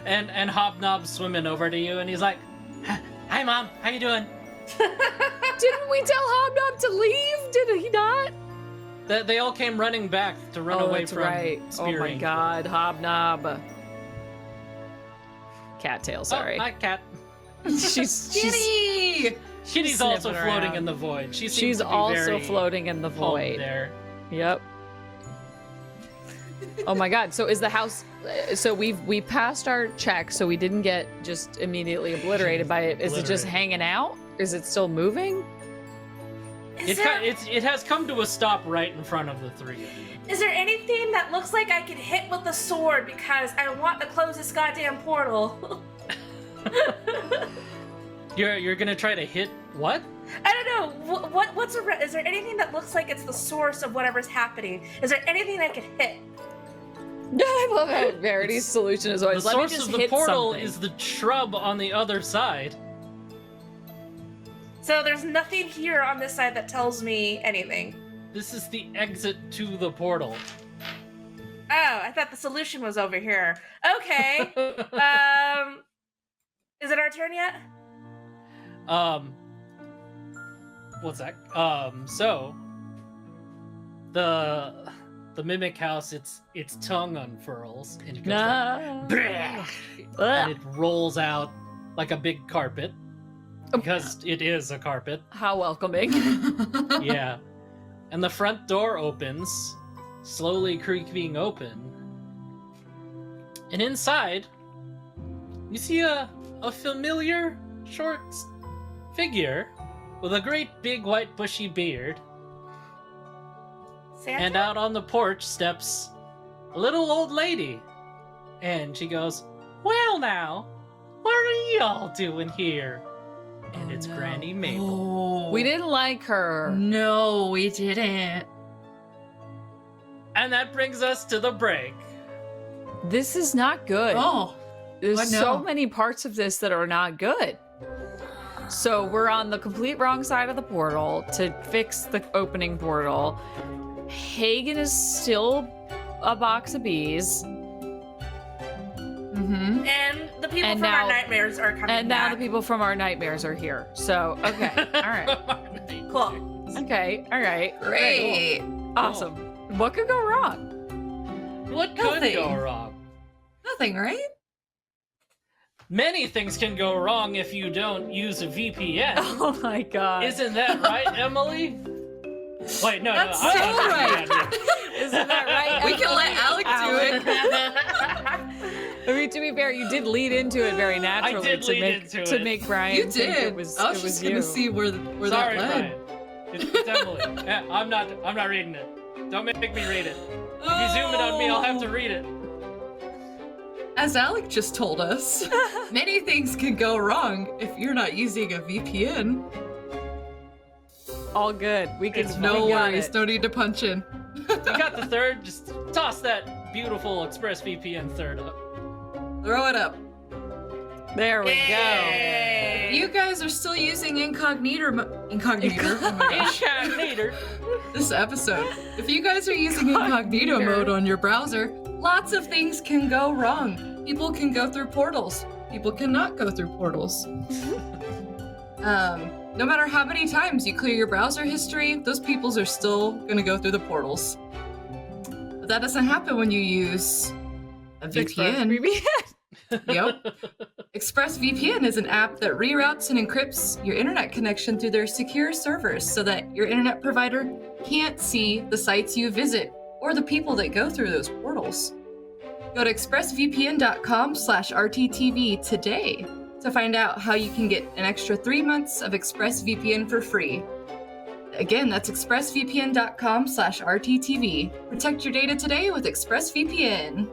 and Hobnob's swimming over to you, and he's like, "Hi, Mom. How you doing?" Didn't we tell Hobnob to leave? Did he not? They all came running back to run Oh, away that's from right. Oh my spearing. god, Hobnob. Cattail, sorry. Oh, hi, Cat. she's Kitty! Kitty's also sniffing floating around. in the void. She seems she's to be also very floating in the home void. there. Yep. Oh my god. So is the house so we passed our check, so we didn't get just immediately obliterated by it. Is it just Obliterated. hanging out? Is it still moving? Is there, It has come to a stop right in front of the three of you. is there anything that looks like I could hit with a sword because I want to close this goddamn portal? You're gonna try to hit what? I don't know. What's around? Is there anything that looks like it's the source of whatever's happening? Is there anything I could hit? I love how Verity's solution is The always let me source just of the hit portal something. is the shrub on the other side. So there's nothing here on this side that tells me anything. This is the exit to the portal. Oh, I thought the solution was over here. Okay. Is it our turn yet? What's that? So the mimic house, its tongue unfurls and it goes like, "Brah!" and it rolls out like a big carpet because it is a carpet. How welcoming. Yeah, and the front door opens, slowly creaking open, and inside you see a familiar short figure with a great big white bushy beard. Santa? And out on the porch steps a little old lady. And she goes, "Well now, what are y'all doing here?" And Oh, it's no. Granny Mabel. Oh. We didn't like her. No, we didn't. And that brings us to the break. This is not good. Oh. There's Oh, no. so many parts of this that are not good. So we're on the complete wrong side of the portal to fix the opening portal. Hagen is still a box of bees. Mm-hmm. And the people And from now- our nightmares are coming And now back. the people from our nightmares are here. So, okay. All right. Cool. Okay. All right. Great. Cool. Awesome. What could go wrong? What could Nothing. go wrong? Nothing, right? Many things can go wrong if you don't use a VPN. Oh my god. Isn't that right, Emily? Wait, no, That's no. I'm so not right. Isn't that right? We can let Emily? Alec do it. I mean, to be fair, you did lead into it very naturally did to lead make into to it. make Brian You think did. it was I was it just was gonna you. see where Sorry, that led. Brian. It's Emily. I'm not reading it. Don't make me read it. If you zoom in on me, I'll have to read it. As Alec just told us, many things can go wrong if you're not using a VPN. All good. We can. It's No we got worries, it. no need to punch in. You got the third. Just toss that beautiful ExpressVPN third up. Throw it up. There we go. Yay. If you guys are still using incognito, oh my gosh, Incognito. this episode. If you guys are using incognito mode on your browser, Lots of things can go wrong. People can go through portals. People cannot go through portals. No matter how many times you clear your browser history, those peoples are still gonna go through the portals. But that doesn't happen when you use a VPN. Yep. ExpressVPN is an app that reroutes and encrypts your internet connection through their secure servers so that your internet provider can't see the sites you visit or the people that go through those portals. Go to expressvpn.com/rttv today to find out how you can get an extra 3 months of ExpressVPN for free. Again, that's expressvpn.com/rttv. Protect your data today with ExpressVPN.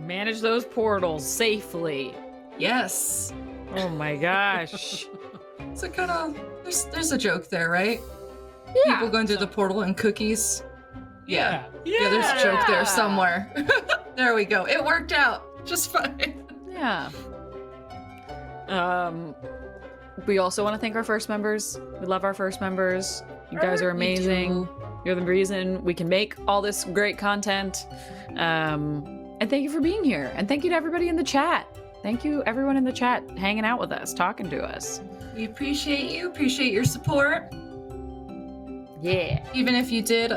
Manage those portals safely. Yes. Oh my gosh. So kind of, there's a joke there, right? Yeah. People going through the portal and cookies. Yeah, Yeah. there's a joke there somewhere. There we go. It worked out just fine. Yeah. We also want to thank our first members. We love our first members. You guys are amazing. You're the reason we can make all this great content. And thank you for being here. And thank you to everybody in the chat. Thank you, everyone in the chat, hanging out with us, talking to us. We appreciate you. Appreciate your support. Yeah. Even if you did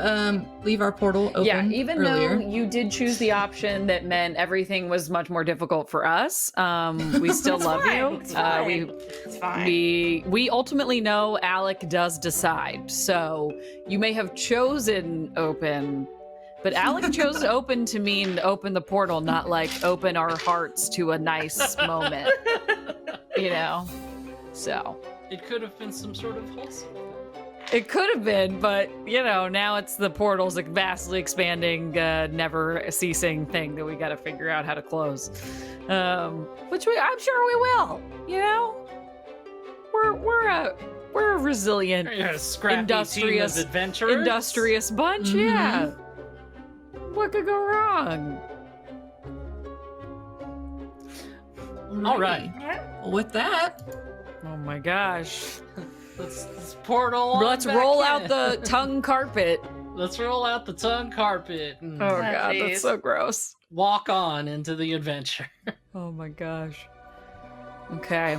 leave our portal open Yeah, even earlier. though you did choose the option that meant everything was much more difficult for us, we still love you. It's fine. It's fine. We ultimately know Alec does decide. So you may have chosen open, but Alec chose open to mean open the portal, not like open our hearts to a nice moment. You know? So It could have been some sort of wholesome. it could have been, but you know, now it's the portal's like vastly expanding, never ceasing thing that we got to figure out how to close. Which I'm sure we will. You know, we're a resilient, You're a scrappy team Industrious- of adventurers. industrious bunch. Mhm. Yeah. What could go wrong? All right. Well, with that, Oh my gosh. Let's portal on Let's back roll in. out the tongue carpet. Let's roll out the tongue carpet and Oh god, geez. that's so gross. walk on into the adventure. Oh my gosh. Okay.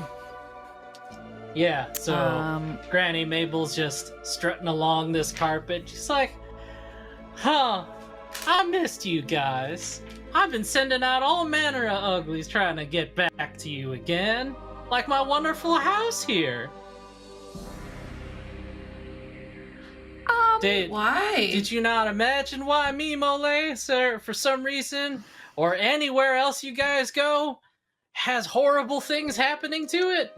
Yeah, so Granny Mabel's just strutting along this carpet. She's like, huh, I missed you guys. I've been sending out all manner of uglies trying to get back to you again. Like my wonderful house here. Did why? you not imagine why me, Mole, sir, for some reason, or anywhere else you guys go, has horrible things happening to it?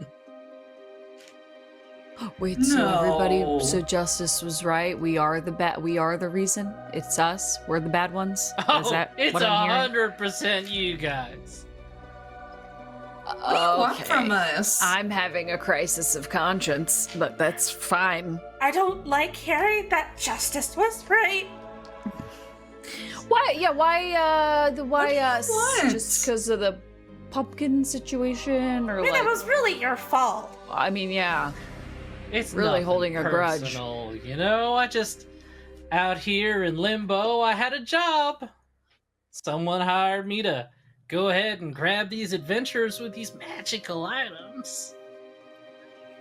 Wait, so No. everybody, so Justice was right. We are the reason. It's us. We're the bad ones. Is that it's what I'm hearing? 100% you guys. What do you want from us? I'm having a crisis of conscience, but that's fine. I don't like hearing that Justice was right. Why? Yeah. Why? Why do you us? want? Just because of the pumpkin situation, or I mean, like? it was really your fault. I mean, yeah. It's Really nothing holding a grudge. personal, you know? I just, out here in Limbo, I had a job. Someone hired me to go ahead and grab these adventures with these magical items.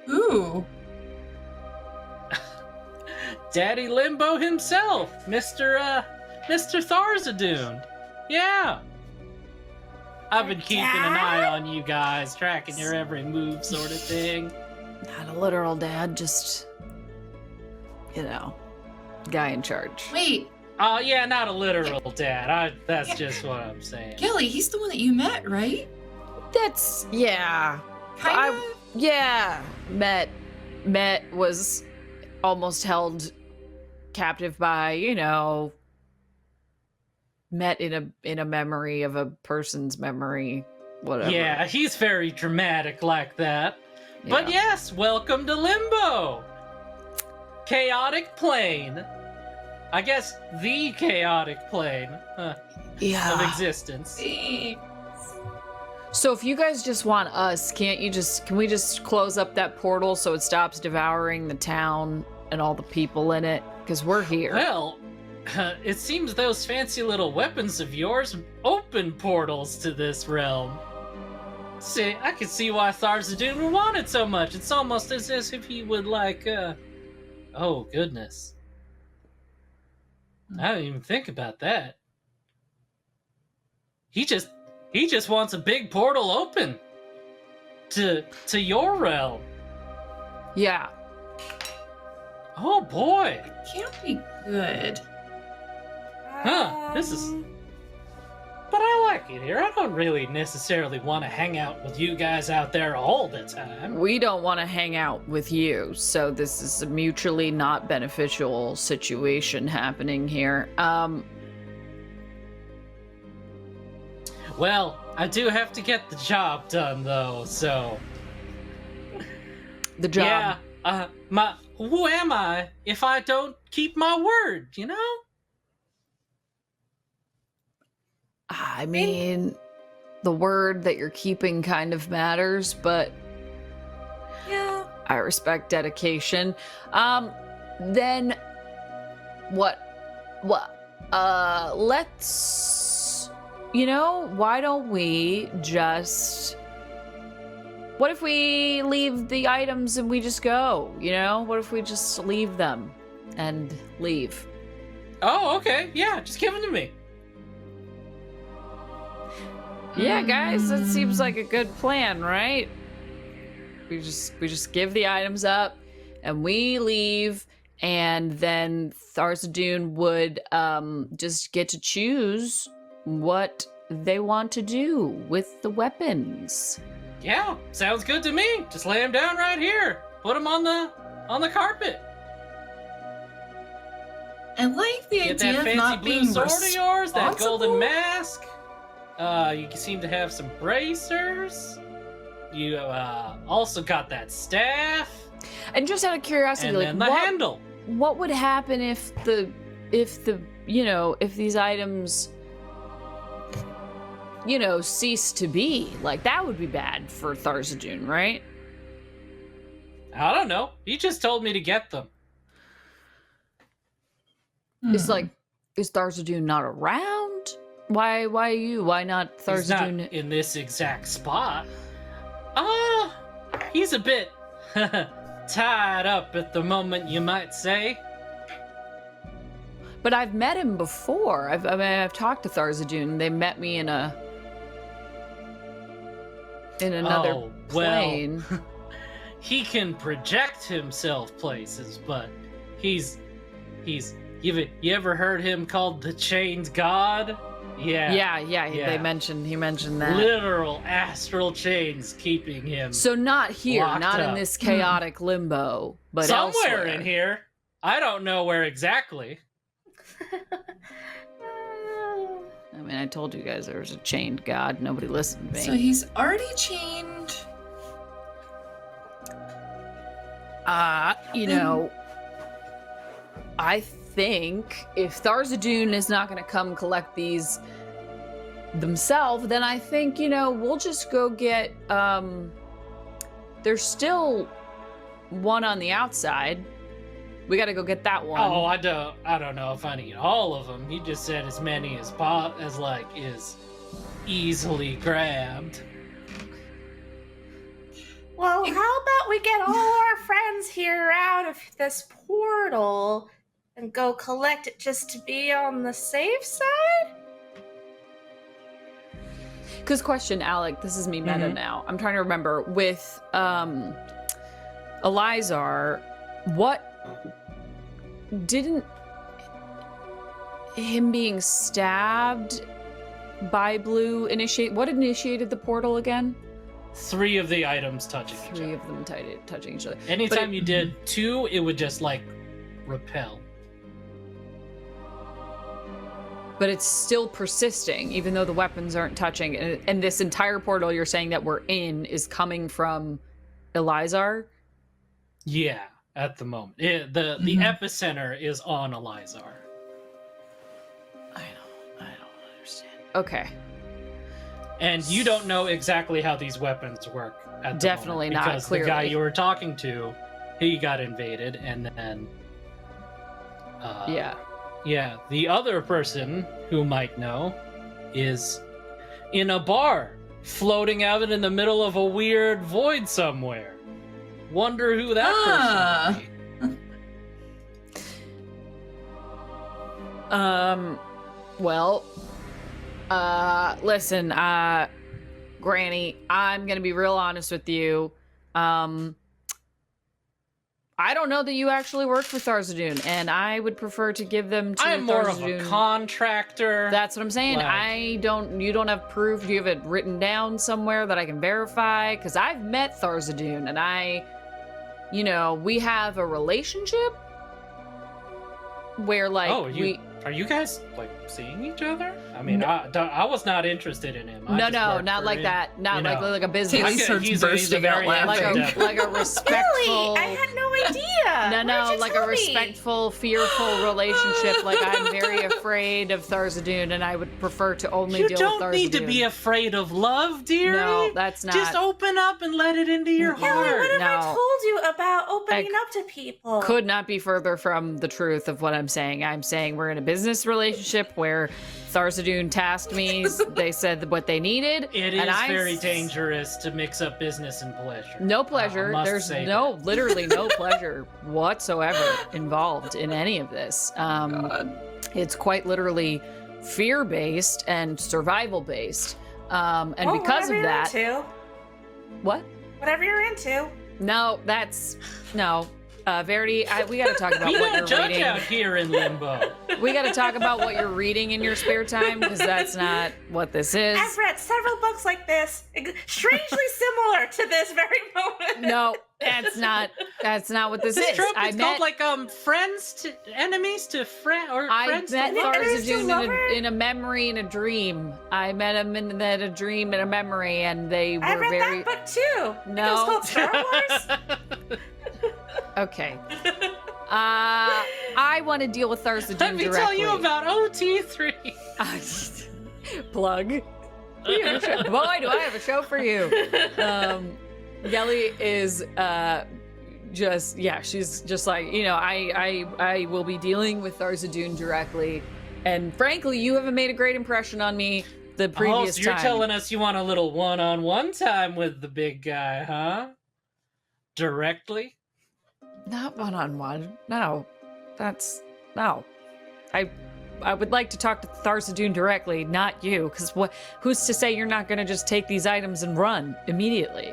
Ooh. Daddy Limbo himself, Mr. Tharzidun. Yeah. I've been keeping an eye on you guys, tracking your every move sort of thing. Not a literal dad, just guy in charge. Wait, Yeah, not a literal dad. That's just what I'm saying. Kelly, he's the one that you met, right? That's yeah. Kind of. Yeah. Met was almost held captive by, met in a memory of a person's memory, whatever. Yeah, he's very dramatic like that. But Yeah. yes, welcome to Limbo! Chaotic plane. I guess the chaotic plane of Yeah. existence. So if you guys just want us, can we just close up that portal so it stops devouring the town and all the people in it? Because we're here. Well, It seems those fancy little weapons of yours open portals to this realm. See, I can see why Tharzidun would want it so much. It's almost as if he would like, oh goodness. I didn't even think about that. He just wants a big portal open to your realm. Yeah. Oh boy. Can't be good. Huh, this is... But I like it here. I don't really necessarily want to hang out with you guys out there all the time. We don't want to hang out with you, so this is a mutually not beneficial situation happening here. Well, I do have to get the job done, though, so... The job. Yeah, who am I if I don't keep my word, you know? I mean, the word that you're keeping kind of matters, but Yeah. I respect dedication. Then let's, why don't we just, what if we leave the items and we just go, What if we just leave them and leave? Oh, okay, yeah, just give them to me. Yeah, guys, that seems like a good plan, right? We just give the items up and we leave, and then Tharzidun would just get to choose what they want to do with the weapons. Yeah, sounds good to me. Just lay them down right here. Put them on the carpet. I like the Get idea that of fancy not blue being sword of yours, that golden responsible. mask. You seem to have some bracers. You also got that staff, And just out of curiosity, and like then the handle. what would happen if these items cease to be? Like, that would be bad for Tharzidun, right? I don't know. He just told me to get them. It's like, is Tharzidun not around? Why you? Why not He's not Tharzidun? in this exact spot. He's a bit tied up at the moment, you might say. But I've met him before. I've talked to Tharzidun. They met me in another Oh, well. plane. He can project himself places, but you ever heard him called the Chained God? Yeah. Yeah. Yeah. He mentioned that. Literal astral chains keeping him So not here, Locked not in up. this chaotic limbo, but somewhere elsewhere. in here. I don't know where exactly. I mean, I told you guys there was a chained god. Nobody listened to me. So he's already chained. I think if Tharzidun is not going to come collect these themselves, then I think, we'll just go get, there's still one on the outside. We got to go get that one. Oh, I don't know if I need all of them. He just said as many as is easily grabbed. Well, how about we get all our friends here out of this portal and go collect it just to be on the safe side? Because question, Alec, this is me meta Mhm. now. I'm trying to remember with Elizar, what didn't him being stabbed by Blue initiate? What initiated the portal again? 3 of the items touching each 3 other. of them touching each other. Anytime But you did 2, it would just repel. But it's still persisting, even though the weapons aren't touching. And this entire portal you're saying that we're in is coming from Elizar? Yeah, at the moment. The epicenter is on Elizar. I don't understand. Okay. And you don't know exactly how these weapons work at the Definitely moment, not, because the guy clearly. you were talking to, he got invaded, and then Yeah. Yeah, the other person who might know is in a bar, floating out in the middle of a weird void somewhere. Wonder who that person would be. Well, listen, Granny, I'm gonna be real honest with you. I don't know that you actually work for Tharzidun, and I would prefer to give them to I'm more of Tharzidun. a contractor. That's what I'm saying. You don't have proof. You have it written down somewhere that I can verify? Because I've met Tharzidun, and we have a relationship where, like, are you guys like seeing each other? I mean, I was not interested in him. No, not like that. Not like a business. Taylor starts bursting out laughing. Like a respectful. Really? I had no idea. No, like a respectful, fearful relationship. Like, I'm very afraid of Tharzidun, and I would prefer to only deal with Tharzidun. You don't need to be afraid of love, dearie. No, that's not. Just open up and let it into your heart. What have I No. told you about opening up to people? Could not be further from the truth of what I'm saying. I'm saying we're in a business relationship where Tharzidun tasked me. They said what they needed. It is very dangerous to mix up business and pleasure. No pleasure. There's literally no pleasure whatsoever involved in any of this. It's quite literally fear-based and survival-based. And because of that, what? Whatever you're into. No, Verity, we got to talk about what you're judge reading. out here in Limbo. We got to talk about what you're reading in your spare time, because that's not what this is. I've read several books like this, strangely similar to this very moment. No, that's not what this is. Trope is called like friends to enemies to friend or friends to lovers. Tharzidun in a memory and a dream. I met him in a dream and a memory, and they were I read very. that book too. No. It was called Star Wars. Okay. I want to deal with Tharzidun directly. Let me tell you about OT3. Plug. Boy, do I have a show for you. Gelly is she's just like, I will be dealing with Tharzidun directly. And frankly, you haven't made a great impression on me the previous so you're time. telling us you want a little one-on-one time with the big guy, huh? Directly? Not one-on-one. No. No. I would like to talk to Tharzidun directly, not you, because who's to say you're not going to just take these items and run immediately?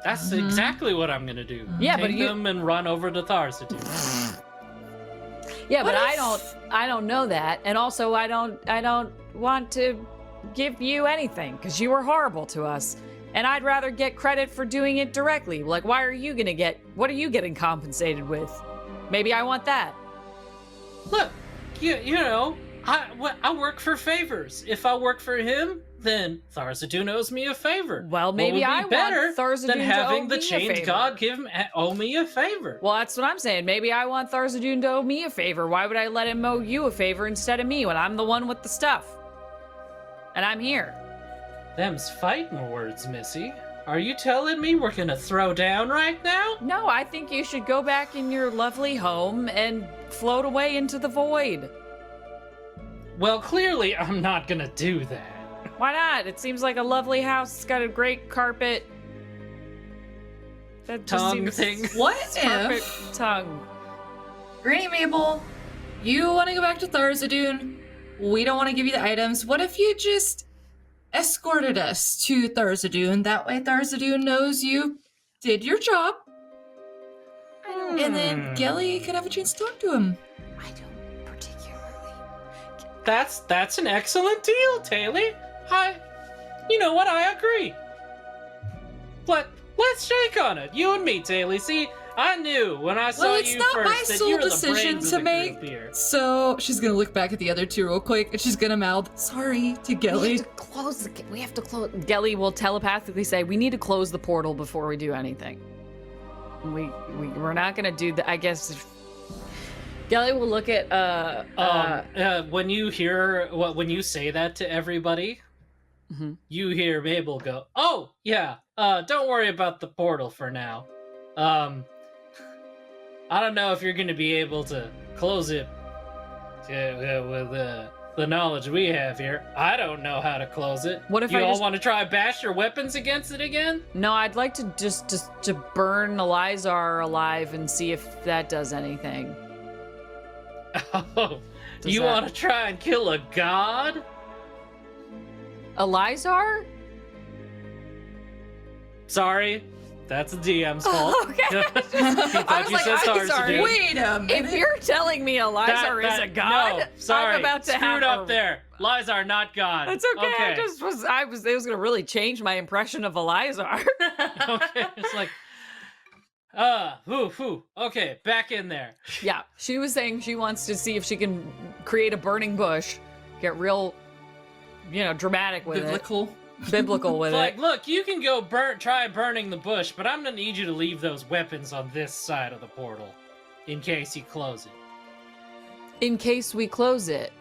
That's exactly what I'm going to do. Yeah, take them and run over to Tharzidun. Yeah, but I don't know that, and also I don't want to give you anything because you were horrible to us. And I'd rather get credit for doing it directly. Like, what are you getting compensated with? Maybe I want that. Look, I work for favors. If I work for him, then Tharzidun owes me a favor. Well, maybe I want Tharzidun than having to owe the me a chained favor. god owe me a favor. Well, that's what I'm saying. Maybe I want Tharzidun to owe me a favor. Why would I let him owe you a favor instead of me when I'm the one with the stuff? And I'm here. Them's fighting words, Missy. Are you telling me we're gonna throw down right now? No, I think you should go back in your lovely home and float away into the void. Well, clearly I'm not gonna do that. Why not? It seems like a lovely house. It's got a great carpet. That just Tongue seems thing. What perfect if, tongue. Granny Mabel, you want to go back to Tharzidun? We don't want to give you the items. What if you just escorted us to Tharzidun? That way Tharzidun knows you did your job. And then Gelly can have a chance to talk to him. I don't particularly. That's an excellent deal, Taylor. You know what? I agree. But let's shake on it. You and me, Taylor. See, I knew when I saw It's you not first my that sole you're the decision brains to of the make. group here. So she's gonna look back at the other two real quick, and she's gonna mouth "sorry" to We Gelly. have to close. Gelly will telepathically say, "We need to close the portal before we do anything." We're not gonna do that. I guess. Gelly will look at when you say that to everybody, you hear Mabel go, "Oh yeah, don't worry about the portal for now. I don't know if you're going to be able to close it with the knowledge we have here, I don't know how to close it. What if you I all just- want to try bash your weapons against it again? No, I'd like to just to burn Elizar alive and see if that does anything. Oh, Does you that- want to try and kill a god? Elizar? Sorry, that's the DM's fault. Okay. He I thought was you like, said I'm sorry. Tharzidun. Wait a minute. If you're telling me Elizar is a god, No, sorry. I'm about to Screwed have up a- there. Lizar, not god. That's okay. It was gonna really change my impression of Elizar. Okay, it's like, okay, back in there. Yeah, she was saying she wants to see if she can create a burning bush, get real, dramatic with Biblical. it, biblical with It's like, it. look, you can go try burning the bush, but I'm gonna need you to leave those weapons on this side of the portal, in case you close it. In case we close it.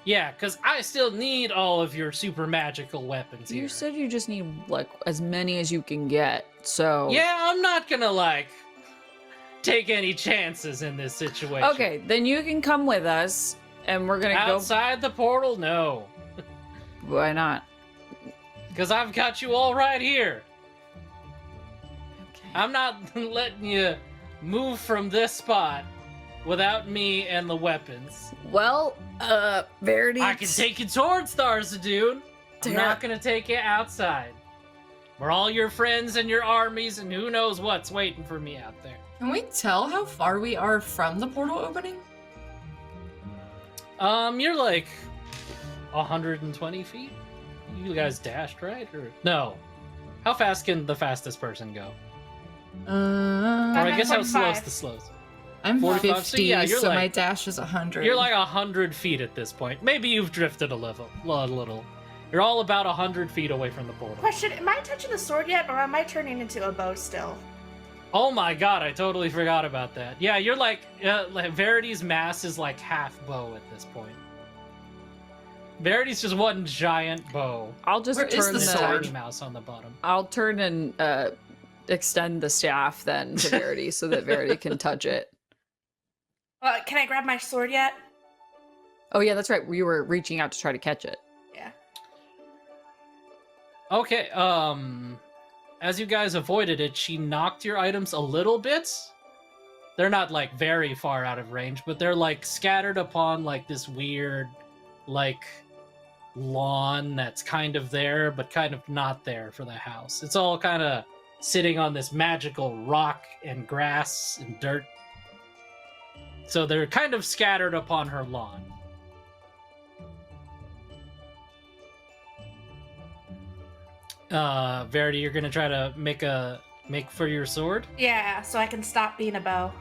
Yeah, because I still need all of your super magical weapons here. You said you just need like as many as you can get. So Yeah, I'm not gonna take any chances in this situation. Okay, then you can come with us, and we're gonna Outside the portal, no. go. Why not? Because I've got you all right here. Okay. I'm not letting you move from this spot without me and the weapons. Well, Verity. I can take you towards Tharzidun. I'm not gonna take you outside. We're all your friends and your armies, and who knows what's waiting for me out there. Can we tell how far we are from the portal opening? You're like 120 feet. You guys dashed, right? Or no? How fast can the fastest person go? Or I'm I guess how slow's 45. the slowest? 50, So yeah, you're so like- my dash is 100. You're like 100 feet at this point. Maybe you've drifted a little. You're all about 100 feet away from the portal. Question: am I touching the sword yet, or am I turning into a bow still? Oh my god, I totally forgot about that. Yeah, you're like Verity's mass is like half bow at this point. Verity's just one giant bow. I'll just Where is turn the And a sword? tiny mouse on the bottom. I'll turn and extend the staff then to Verity so that Verity can touch it. Can I grab my sword yet? Oh yeah, that's right. We were reaching out to try to catch it. Yeah. Okay, as you guys avoided it, she knocked your items a little bit. They're not like very far out of range, but they're like scattered upon like this weird lawn that's kind of there but kind of not there for the house. It's all kind of sitting on this magical rock and grass and dirt. So they're kind of scattered upon her lawn. Verity, you're gonna try to make for your sword? Yeah, so I can stop being a bow.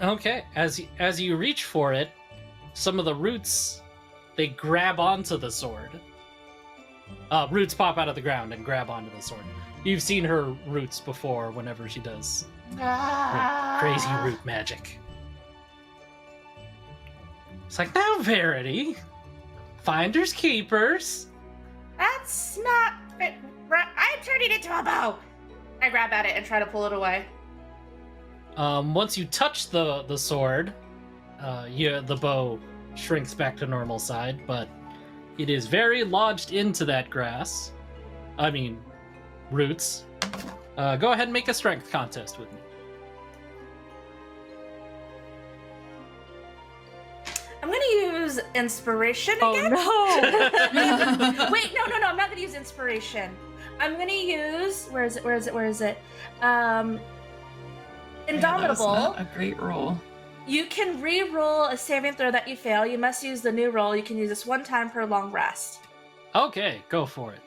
Okay. As you reach for it, some of the roots, they grab onto the sword. Roots pop out of the ground and grab onto the sword. You've seen her roots before whenever she does her crazy root magic. It's like, now, Verity, finders keepers. That's not fit. I'm turning into a bow. I grab at it and try to pull it away. Once you touch the sword, the bow shrinks back to normal side, but it is very lodged into that grass. I mean, roots. Go ahead and make a strength contest with me. I'm gonna use inspiration again. Oh no! Wait, no, I'm not gonna use inspiration. I'm gonna use where is it? Yeah, that's Indomitable. not a great roll. You can re-roll a saving throw that you fail. You must use the new roll. You can use this one time per long rest. Okay, go for it.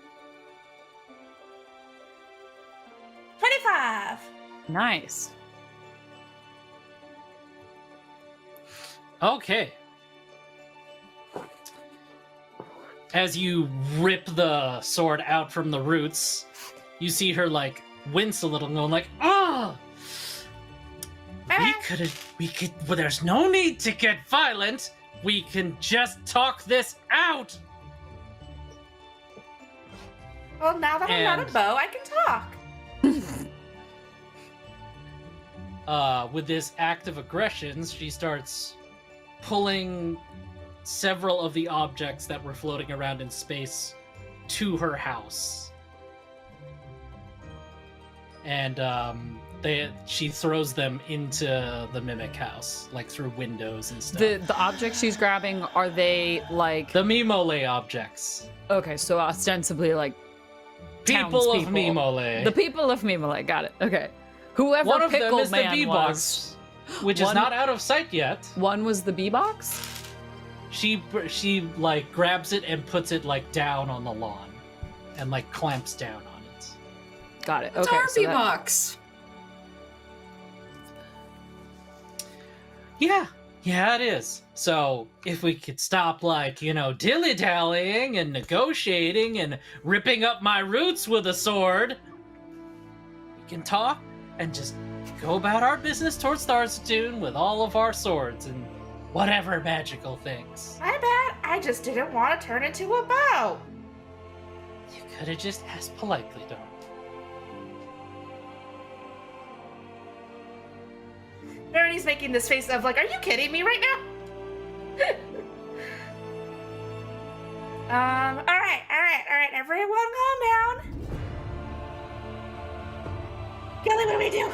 25. Nice. Okay. As you rip the sword out from the roots, you see her wince a little, going "Ah! Well, there's no need to get violent. We can just talk this out." Well, now that I'm not a And- bow, I can talk. with this act of aggression, she starts pulling several of the objects that were floating around in space to her house. And she throws them into the mimic house, like through windows and stuff. The objects she's grabbing, are they like The Mimole objects. Okay, so ostensibly like People of townspeople. Mimole. The people of Mimole, got it. Okay. Whoever One of them Pickle is the Man B-Box, which is One- not out of sight yet. One was the B-Box? She like grabs it and puts it like down on the lawn and like clamps down on it. Got it. It's Okay. our so that- box. Yeah, it is. So if we could stop, like, dilly-dallying and negotiating and ripping up my roots with a sword, we can talk and just go about our business towards Tharzidun with all of our swords and whatever magical things. My bad. I just didn't want to turn into a bow. You could have just asked politely, darling. Marity's making this face of like, are you kidding me right now? All right, everyone calm down. Kelly, what do we do?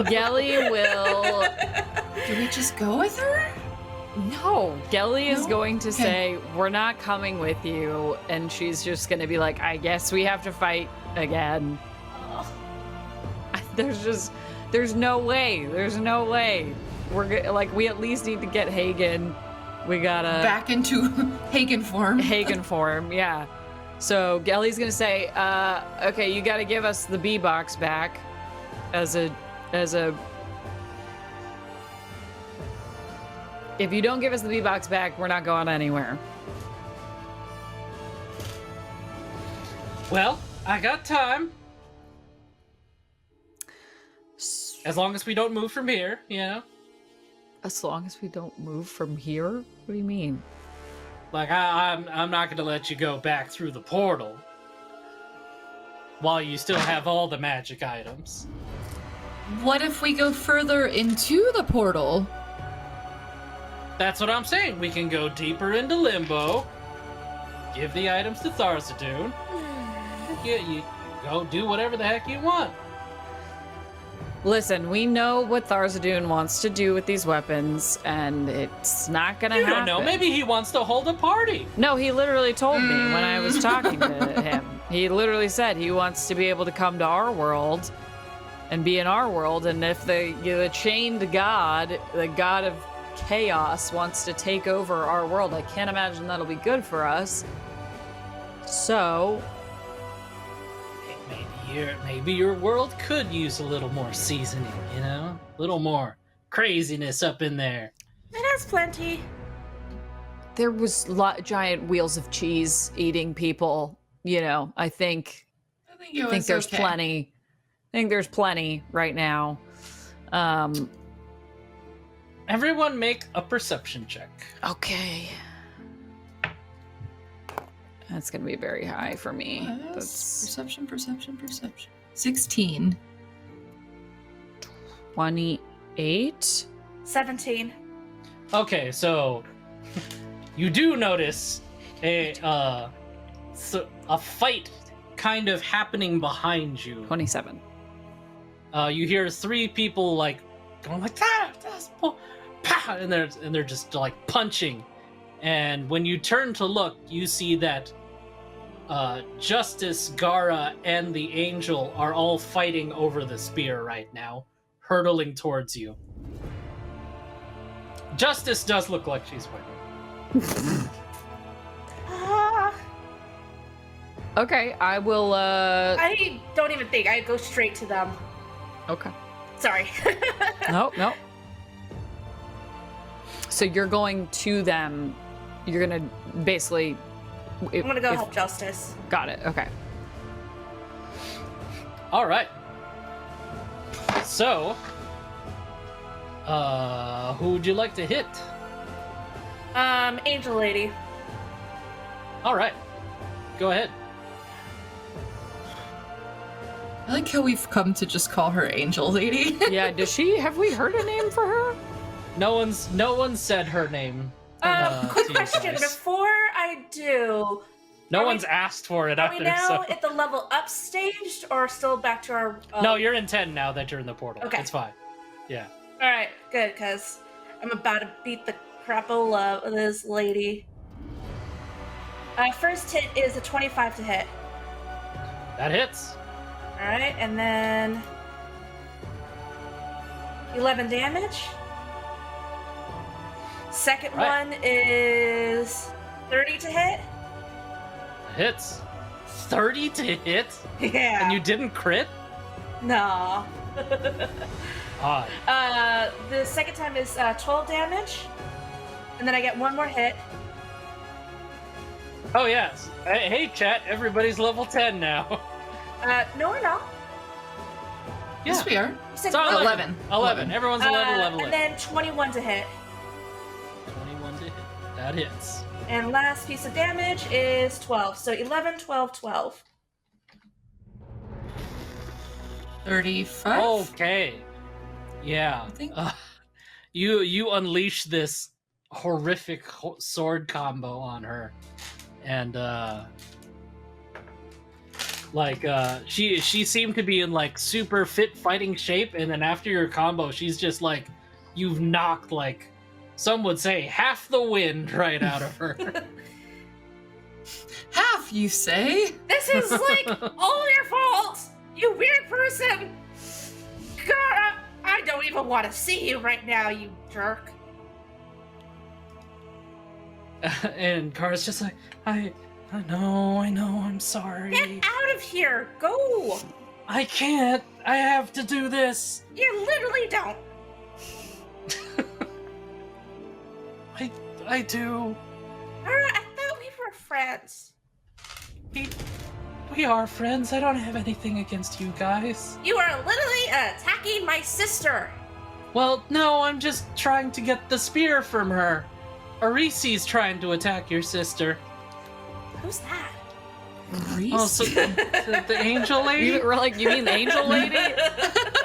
Gelly will. Do we just go with her? No. Gelly is No? going to Okay. say, we're not coming with you. And she's just going to be like, I guess we have to fight again. There's no way. There's no way. We at least need to get Hagen. We gotta. Back into Hagen form. Hagen form, yeah. So Gelly's gonna say, okay, you gotta give us the B-Box back as a if you don't give us the B-Box back, we're not going anywhere. Well, I got time. As long as we don't move from here, As long as we don't move from here? What do you mean? Like, I'm not gonna let you go back through the portal while you still have all the magic items. What if we go further into the portal? That's what I'm saying. We can go deeper into Limbo, give the items to Tharzidun. You go do whatever the heck you want. Listen, we know what Tharzidun wants to do with these weapons, and it's not gonna You happen. don't know. Maybe he wants to hold a party. No, he literally told me when I was talking to him. He literally said he wants to be able to come to our world and be in our world, and if the chained god, the god of chaos, wants to take over our world, I can't imagine that'll be good for us. So, Maybe your world could use a little more seasoning, a little more craziness up in there. It has plenty. there was giant wheels of cheese eating people. I think it was there's okay. plenty. I think there's plenty right now. Everyone make a perception check. Okay. That's going to be very high for me. That's Perception. 16. 28. 17. Okay, so you do notice a fight kind of happening behind you. 27. You hear three people like going like that, and they're just like punching. And when you turn to look, you see that Justice, Gara, and the Angel are all fighting over the spear right now, hurtling towards you. Justice does look like she's winning. Okay, I will. I don't even think. I go straight to them. Okay. Sorry. Nope. So you're going to them. You're gonna basically. I'm gonna go help Justice. Got it. Okay. All right. So, who would you like to hit? Angel Lady. All right, go ahead. I like how we've come to just call her Angel Lady. Yeah, have we heard a name for her? No one said her name. Quick to you question guys. before I do. No Are we- one's asked for it Are we either. now So. at the level up staged or still back to our? No, you're in 10 now that you're in the portal. Okay. It's fine. Yeah. All right, good, because I'm about to beat the crapola of this lady. First hit is a 25 to hit. That hits. All right, and then 11 damage. Second Right. one is 30 to hit. That hits. 30 to hit? Yeah. And you didn't crit? No. Odd. The second time is 12 damage, and then I get one more hit. Oh, yes. Hey, chat. Everybody's level 10 now. No, we're not. Yes, we are. You said It's all 11. 11. Everyone's a level and then 21 to hit. 21 to hit. That hits. And last piece of damage is 12. So 11, 12, 12. 35. Okay. Yeah. I think- You unleash this horrific sword combo on her, and she seemed to be in like super fit fighting shape, and then after your combo, she's just like, you've knocked like some would say half the wind right out of her. Half, you say? This is like all your fault, you weird person. God, I don't even want to see you right now, you jerk. And Kara's just like, I know, I'm sorry. Get out of here. Go. I can't. I have to do this. You literally don't. I do. I thought we were friends. We are friends. I don't have anything against you guys. You are literally attacking my sister. Well, no, I'm just trying to get the spear from her. Arisi's trying to attack your sister. Who's that? Oh, so the angel lady? You mean the angel lady?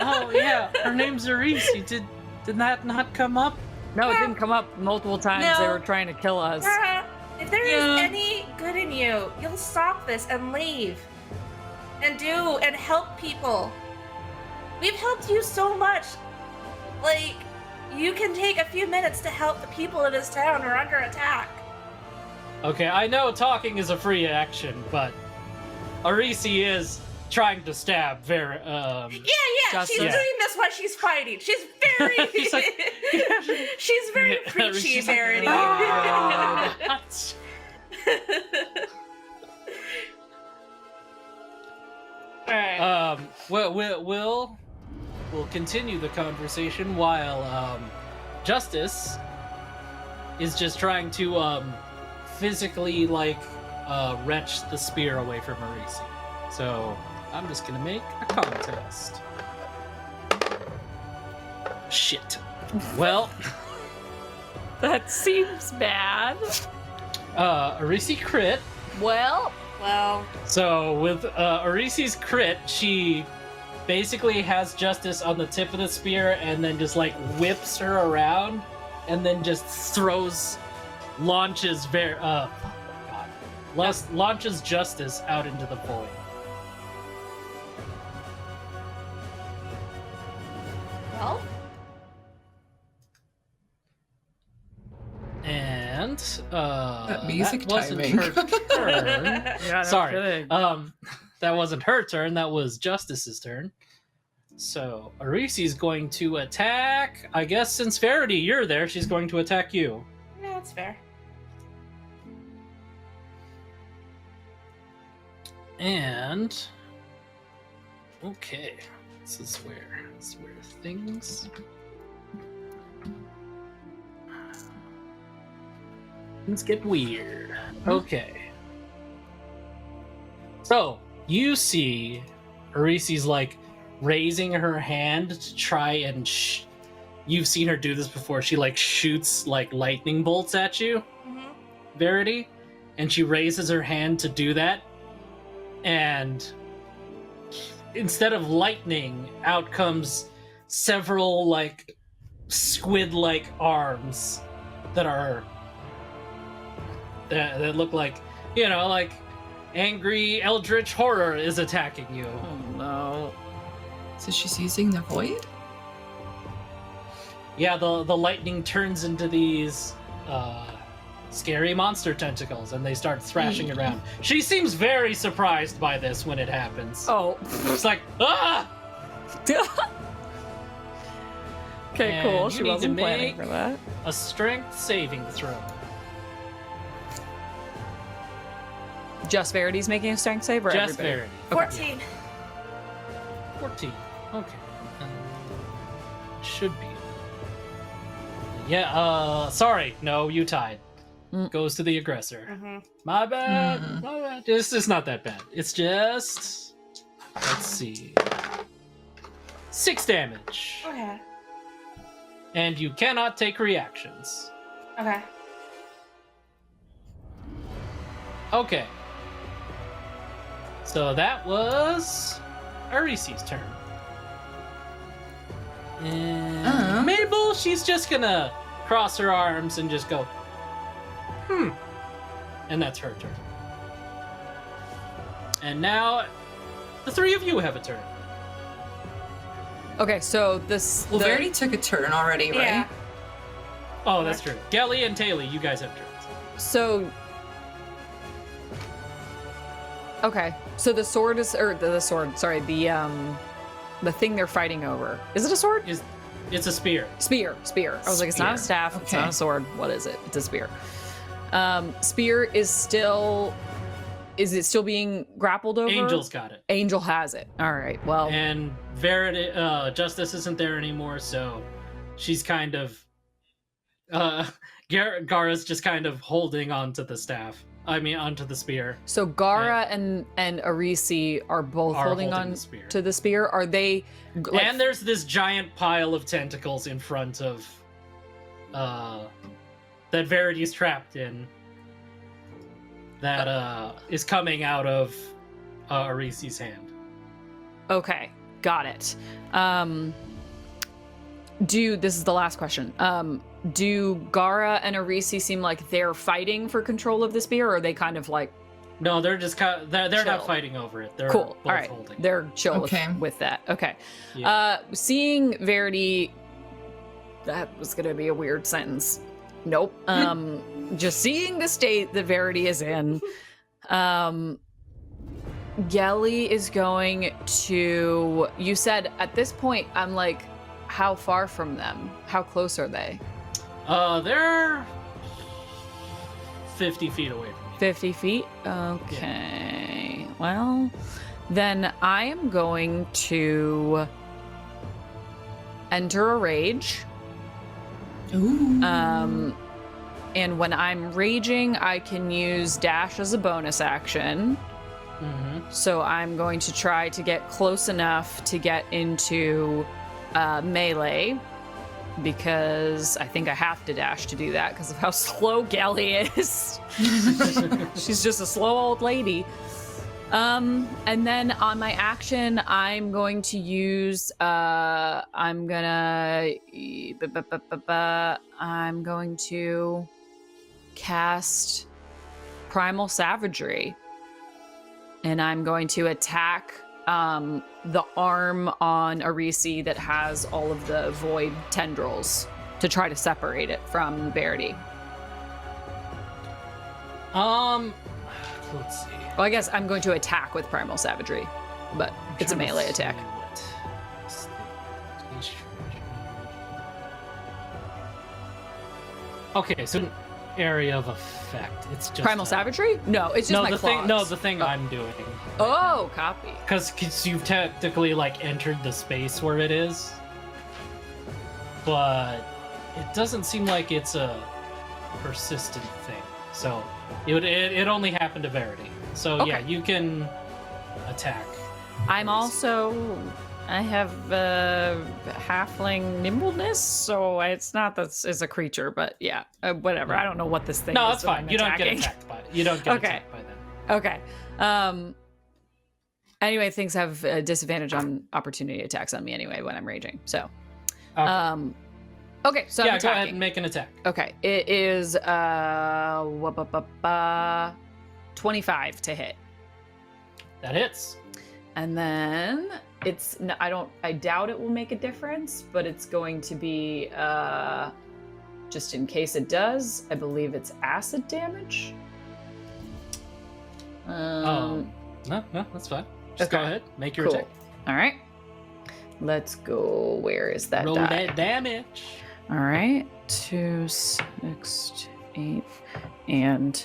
Oh, yeah. Her name's Arisi. Did that not come up? No, it didn't come up multiple times. No. They were trying to kill us. Tara, if there is Yeah. any good in you, you'll stop this and leave. And help people. We've helped you so much. Like, you can take a few minutes to help the people of this town who are under attack. Okay, I know talking is a free action, but Arisi is trying to stab very, Yeah, Justice. she's Yeah. doing this while she's fighting. She's very... He's like, she's very Yeah, preachy, Arisi's like, Verity. "Ah." Alright. We'll continue the conversation while Justice is just trying to physically wrench the spear away from Arisi. So I'm just gonna make a contest. Shit. Well, That seems bad. Arisi crit. Well, So with Arisi's crit, she basically has Justice on the tip of the spear and then just whips her around and then just launches Justice out into the void. Well, And That music that wasn't timing. her turn. yeah, no Sorry. kidding. That wasn't her turn, that was Justice's turn. So Arisi's going to attack. I guess since Verity, you're there, she's going to attack you. yeah, that's fair. And okay, this is where things get weird. Okay, so you see Arisi's raising her hand to try and you've seen her do this before. She shoots lightning bolts at you, Mm-hmm. Verity, and she raises her hand to do that, and instead of lightning, out comes several like squid-like arms that look like, you know, like angry eldritch horror is attacking you. Oh no. So she's using the void? Yeah, the lightning turns into these scary monster tentacles, and they start thrashing around. She seems very surprised by this when it happens. Oh. It's like, ah! Okay, And cool. you She need to wasn't planning make for that. a strength saving throw. Just Verity's making a strength save, or Just everybody? Verity. 14. 14. Okay. Should be. Yeah, sorry. No, you tied. Goes to the aggressor. Mm-hmm. My bad. My bad. It's not that bad. It's just... Let's see. 6 damage. Okay. And you cannot take reactions. Okay. Okay. So that was Arisi's turn. And Mabel, she's just gonna cross her arms and just go, and that's her turn. And now, the 3 of you have a turn. Okay, so this. Well, Verity took a turn already, right? Yeah. Oh, that's true. Gelly and Taylor, you guys have turns. So. Okay, so the sword is, or the sword. Sorry, the thing they're fighting over. Is it a sword? It's a spear. Spear. I was like, it's not a Spear. staff. It's Okay. not a sword. What is it? It's a spear. Spear is still. Is it still being grappled over? Angel's got it. Angel has it. All right. Well. And Verity, Justice isn't there anymore, so she's kind of, Gara's just kind of holding onto the staff. I mean, onto the spear. So Gara and Arisi are both holding on the spear. to the spear. Are they? Like, And there's this giant pile of tentacles in front of, that Verity's trapped in. That is coming out of Arisi's hand. okay, got it. This is the last question. Do Gara and Arisi seem like they're fighting for control of the spear, or are they kind of like No, they're just kind of, they're Chill. not fighting over it. They're cool? both All right, holding. they're chill Okay. with that. Okay. Yeah. Seeing Verity, that was gonna be a weird sentence. Nope. Just seeing the state that Verity is in, Gelly is going to. You said at this point, I'm like, how far from them? How close are they? They're 50 feet away from you. 50 feet? Okay. Well, then I am going to enter a rage. Ooh. And when I'm raging, I can use dash as a bonus action. Mm-hmm. So I'm going to try to get close enough to get into melee, because I think I have to dash to do that because of how slow Gelly is. She's just a slow old lady. And then on my action, I'm going to use. I'm going to cast Primal Savagery, and I'm going to attack the arm on Arisi that has all of the void tendrils to try to separate it from Verity. Let's see. Well, I guess I'm going to attack with Primal Savagery, but it's a melee attack. Okay, so an area of effect. It's just Primal Savagery? No, it's just No, my the claws. thing. No, the thing I'm doing. Oh, copy. Because you've technically like entered the space where it is, but it doesn't seem like it's a persistent thing. So it only happened to Verity. So yeah, Okay. you can attack. I'm also. I have halfling nimbleness, so it's not that it's a creature, but yeah, whatever. I don't know what this thing No, is. that's that fine. I'm You don't get attacking. attacked by it. You don't get Okay. attacked by them. Okay. Anyway, things have a disadvantage on opportunity attacks on me anyway when I'm raging. So, Okay. okay, so I'm yeah, go ahead attacking. and make an attack. Okay, it is 25 to hit. That hits. And then I doubt it will make a difference, but it's going to be just in case it does, I believe it's acid damage. No, that's fine. Just go Okay. ahead, make your Cool. attack. All right. Let's go. Where is that Roll die? that damage. All right. 2, 6, 8, and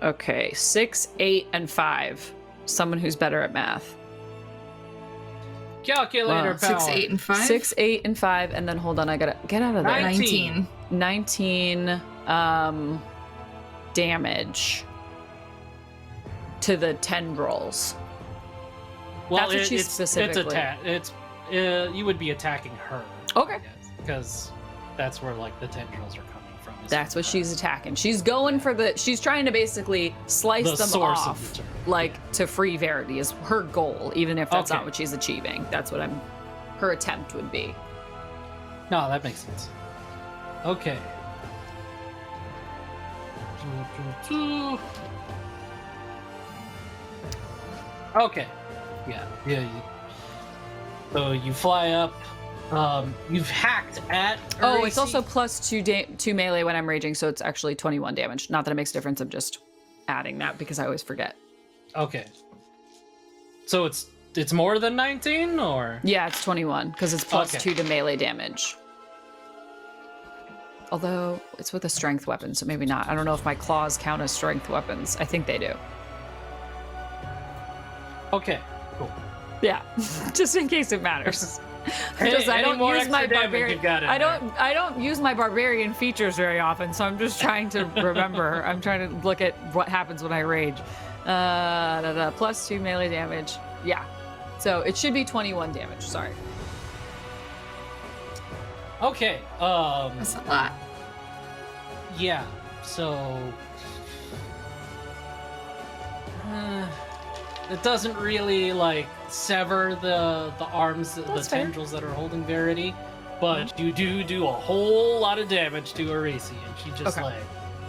okay, 6, 8, and 5. Someone who's better at math. Calculator Wow. power. 6, 8, and 5. 6, 8, and 5, and then hold on, I gotta get out of there. 19. 19 damage to the tendrils. Well, That's what she's specifically- It's you would be attacking her. Okay. Because that's where like the tendrils are coming from. is That's from what her. she's attacking. She's going for she's trying to basically slice The them source of off, the turn. like to free Verity is her goal, even if that's Okay. not what she's achieving. That's what her attempt would be. No, that makes sense. Okay. Okay. Yeah. So you fly up. You've hacked at. Oh, it's Eracy. also plus 2 melee when I'm raging, so it's actually 21 damage. Not that it makes a difference. I'm just adding that because I always forget. Okay. So it's more than 19, or Yeah, it's 21 because it's plus Okay. 2 to melee damage. Although it's with a strength weapon, so maybe not. I don't know if my claws count as strength weapons. I think they do. okay, cool. Yeah, just in case it matters. I Any don't more use my extra damage barbarian. you've got in I there. don't use my barbarian features very often, so I'm just trying to remember. I'm trying to look at what happens when I rage. Plus 2 melee damage. Yeah, so it should be 21 damage. Sorry. Okay. That's a lot. Yeah. So it doesn't really like sever the arms, That's the fair. tendrils that are holding Verity, but you do a whole lot of damage to Eracy, and she just Okay. like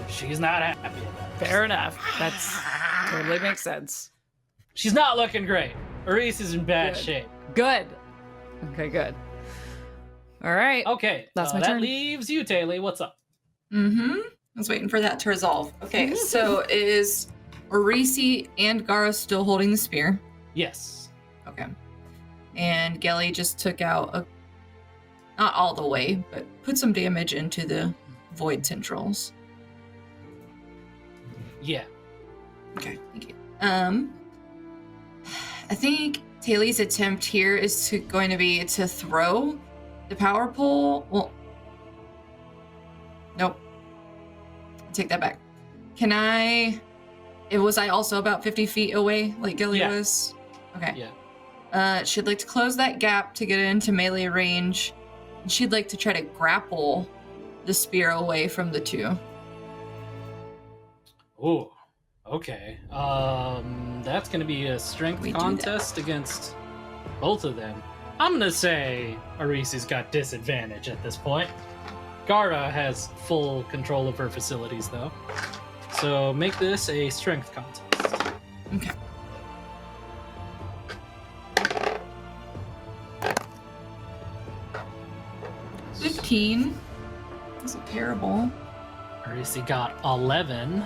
she's not happy about it. Fair enough. That's totally makes sense. She's not looking great. Erace is in bad Good. shape. Good. Okay, good. All right. Okay, That's my that turn. leaves you, Taylor. What's up? I was waiting for that to resolve. Okay, so is Orisi and Gara still holding the spear? Yes. Okay. And Gelly just took out not all the way, but put some damage into the void tendrils. Yeah. Okay, thank you. I think Taylor's attempt here is going to be to throw the power pole. Well, nope. Take that back. Can I? Was I also about 50 feet away, like Gilly Yeah. was? Okay. Yeah. She'd like to close that gap to get it into melee range. And she'd like to try to grapple the spear away from the two. Ooh. Okay. That's gonna be a strength We do that. contest against both of them. I'm gonna say Arisi's got disadvantage at this point. Gara has full control of her facilities, though. So make this a strength contest. Okay. $15. Wasn't terrible. Arisi got 11.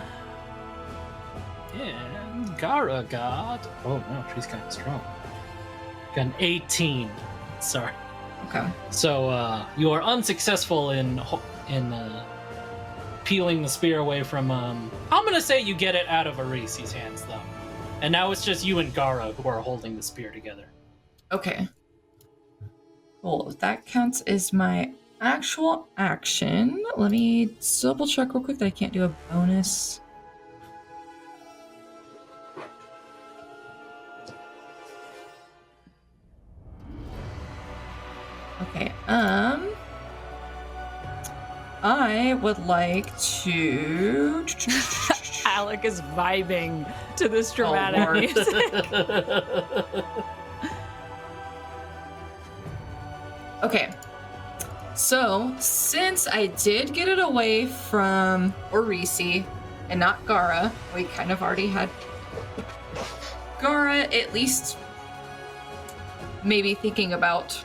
And Gara got... Oh, no, she's kind of strong. Got an 18. Sorry. Okay. So you are unsuccessful in peeling the spear away from. I'm gonna say you get it out of Arisi's hands though, and now it's just you and Gara who are holding the spear together. Okay. Cool. That counts as my actual action. Let me double check real quick that I can't do a bonus. Okay, I would like to... Alec is vibing to this dramatic Lord. music. Okay. So, since I did get it away from Orisi and not Gara, we kind of already had Gara at least maybe thinking about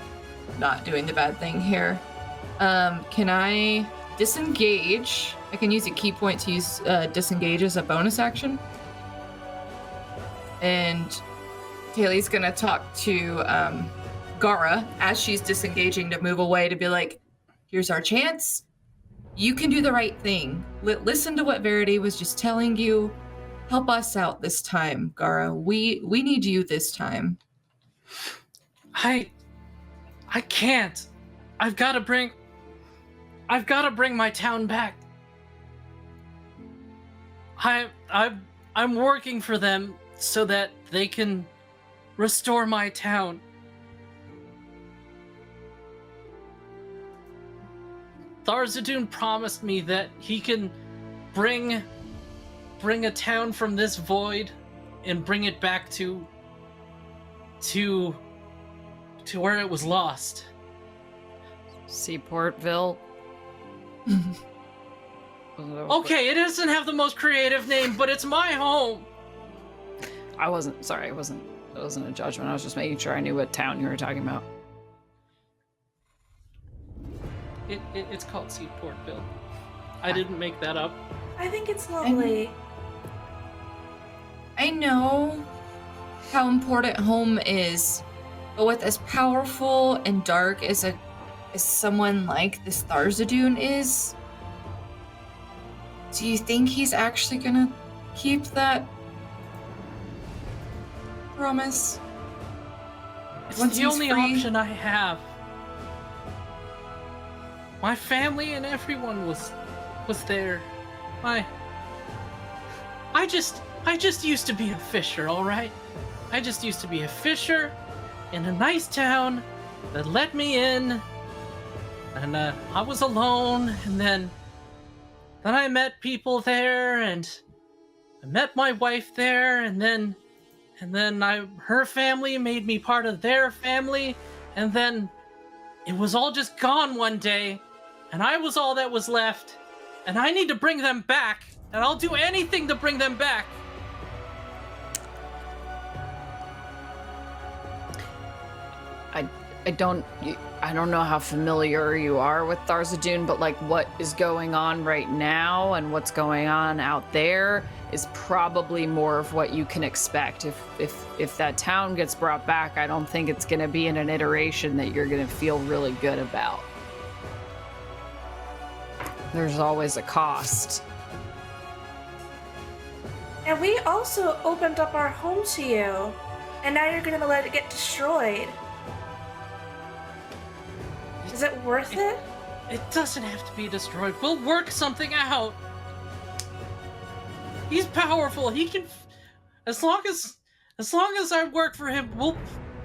not doing the bad thing here. Can I disengage? I can use a key point to use disengage as a bonus action. And Kaylee's gonna talk to Gara as she's disengaging to move away to be like, here's our chance. You can do the right thing. Listen to what Verity was just telling you. Help us out this time, Gara. We need you this time. I can't. I've got to bring my town back. I'm working for them so that they can restore my town. Tharzidun promised me that he can bring a town from this void and bring it back to where it was lost. Seaportville. Okay, it doesn't have the most creative name, but it's my home. I wasn't sorry. It wasn't a judgment. I was just making sure I knew what town you were talking about. It's called Seaportville. I didn't make that up. I think it's lovely. I know how important home is, but with as powerful and dark as someone like this Tharzidun is, do you think he's actually gonna keep that promise? It's Once the he's only free? option I have. My family and everyone was there. I just used to be a fisher, all right? I just used to be a fisher in a nice town that let me in, and I was alone, and then I met people there, and I met my wife there, and then her family made me part of their family, and then it was all just gone one day, and I was all that was left, and I need to bring them back, and I'll do anything to bring them back. I don't know how familiar you are with Tharzidun, but like what is going on right now and what's going on out there is probably more of what you can expect. If that town gets brought back, I don't think it's going to be in an iteration that you're going to feel really good about. There's always a cost. And we also opened up our home to you, and now you're going to let it get destroyed. Is it worth it? It doesn't have to be destroyed. We'll work something out. He's powerful. He can, as long as I work for him,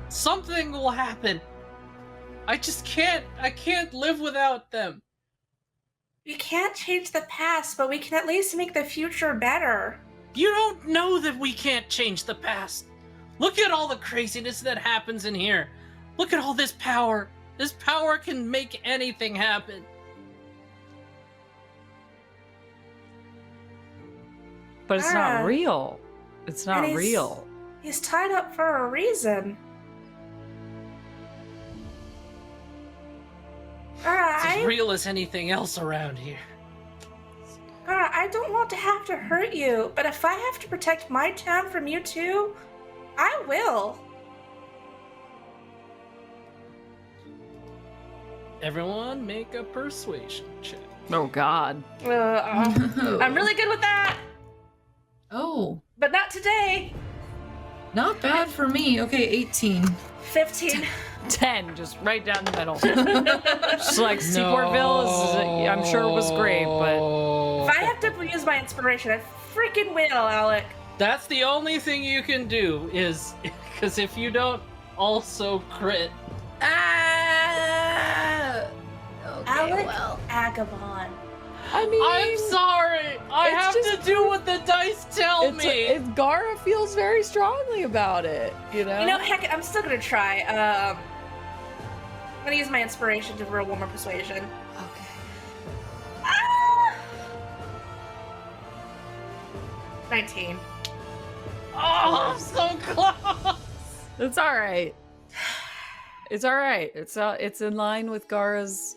something will happen. I can't live without them. We can't change the past, but we can at least make the future better. You don't know that we can't change the past. Look at all the craziness that happens in here. Look at all this power. This power can make anything happen. But it's not real. It's not And real. He's tied up for a reason. It's as real as anything else around here. I don't want to have to hurt you, but if I have to protect my town from you too, I will. Everyone make a persuasion check. Oh God. I'm really good with that, Oh, but not today. not bad for me. Okay, 18. 15. 10, just right down the middle. Just like Seaportville is, I'm sure it was great, but If I have to use my inspiration, I freaking will, Alec. That's the only thing you can do is because if you don't also crit, Ah! Okay, Alec well. Agabon. I mean, I'm sorry. I it's have just- to do what the dice tell me. Gara feels very strongly about it, you know? You know, heck, I'm still gonna try. I'm gonna use my inspiration to roll one more persuasion. Okay. Ah! 19. Oh, I'm so close. It's all right. It's all right. It's in line with Gara's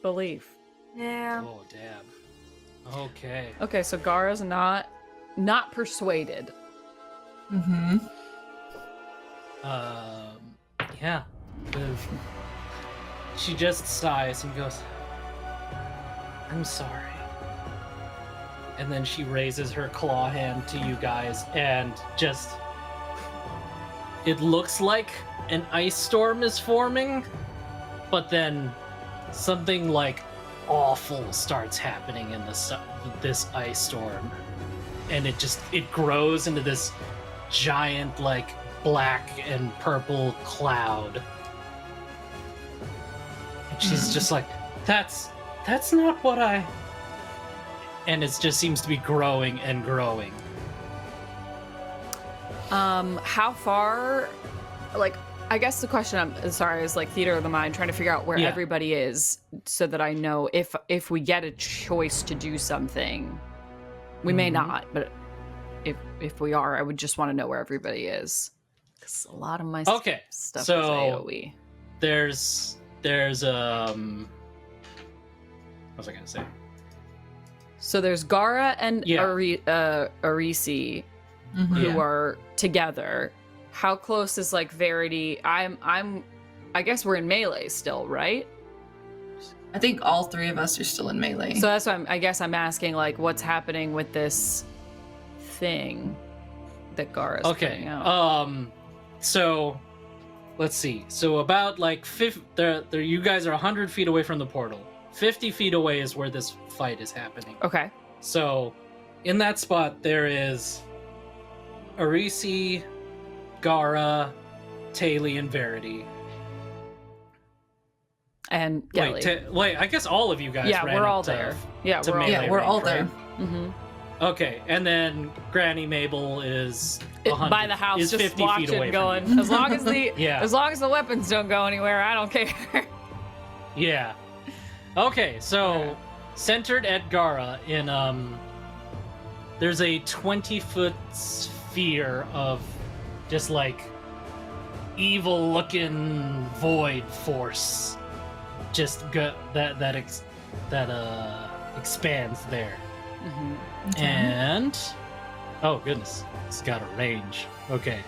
belief. Yeah. Oh, damn. Okay. Okay, so Gara's not persuaded. Mm-hmm. Yeah. She just sighs and goes, I'm sorry. And then she raises her claw hand to you guys and just... It looks like an ice storm is forming, but then something like awful starts happening in this ice storm. And it grows into this giant, like, black and purple cloud. And she's just like, that's not what I... And it just seems to be growing and growing. How far, like, I guess the question I'm sorry is like theater of the mind, trying to figure out where Yeah. everybody is so that I know if we get a choice to do something. We may Mhm. not, but if we are, I would just want to know where everybody is. Because a lot of my Okay, stuff so- is AoE. There's what was I gonna say? So there's Gara and Yeah. Arisi Mm-hmm. who Yeah. are together. How close is like Verity? I guess we're in melee still, right? I think all three of us are still in melee. So that's why I guess I'm asking like what's happening with this thing that Gara's Okay. putting out. So let's see. So about like you guys are 100 feet away from the portal. 50 feet away is where this fight is happening. Okay. So in that spot there is Arisi, Gara, Taylor, and Verity. And Gelly. Wait, I guess all of you guys. Yeah, ran we're up all to- there. Yeah, to we're all melee yeah, we're all range, there. right? Mm-hmm. Okay, and then Granny Mabel is 100, By the house, is just 50 feet watching, away going. from you. As long as the Yeah. as long as the weapons don't go anywhere, I don't care. Yeah. Okay, so Alright. centered at Gara in there's a 20-foot sphere of just like evil looking void force just expands there. Mm-hmm. Okay. And oh goodness, it's got a range. Okay.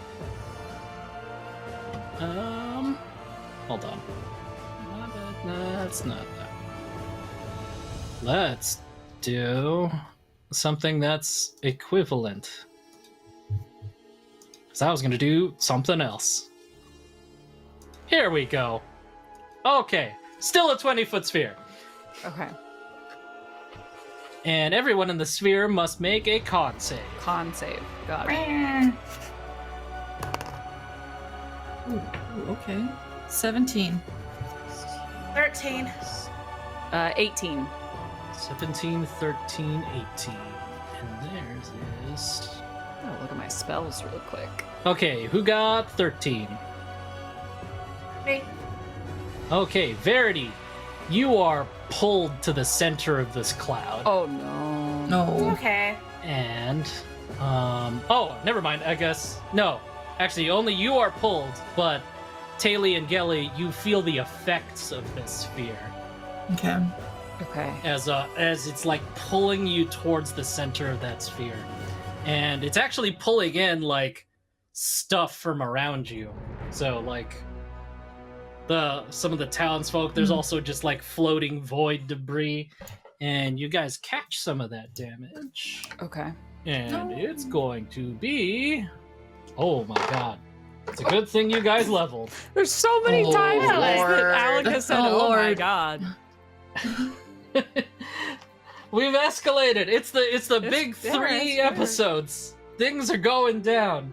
Hold on. That's not that. Let's do something that's equivalent. Because I was going to do something else. Here we go. Okay. Still a 20-foot sphere. Okay. And everyone in the sphere must make a con save. Con save. Got it. Ooh, okay. 17. 13. 18. 17, 13, 18. And theirs is... Oh, look at my spells real quick. Okay, who got 13? Me. Okay, Verity, you are pulled to the center of this cloud. Oh no. No. Okay. And, oh, never mind, I guess. No, actually, only you are pulled, but Taylor and Gelly, you feel the effects of this sphere Okay. Okay. as it's like pulling you towards the center of that sphere. And it's actually pulling in like stuff from around you. So like some of the townsfolk, there's also just like floating void debris, and you guys catch some of that damage. Okay. And No. it's going to be, oh my god, it's a good thing you guys leveled. There's so many Oh, times Lord. that Alec has said, Oh, "Oh my Lord. god." We've escalated. It's the big yeah, three it's fair. episodes. Things are going down.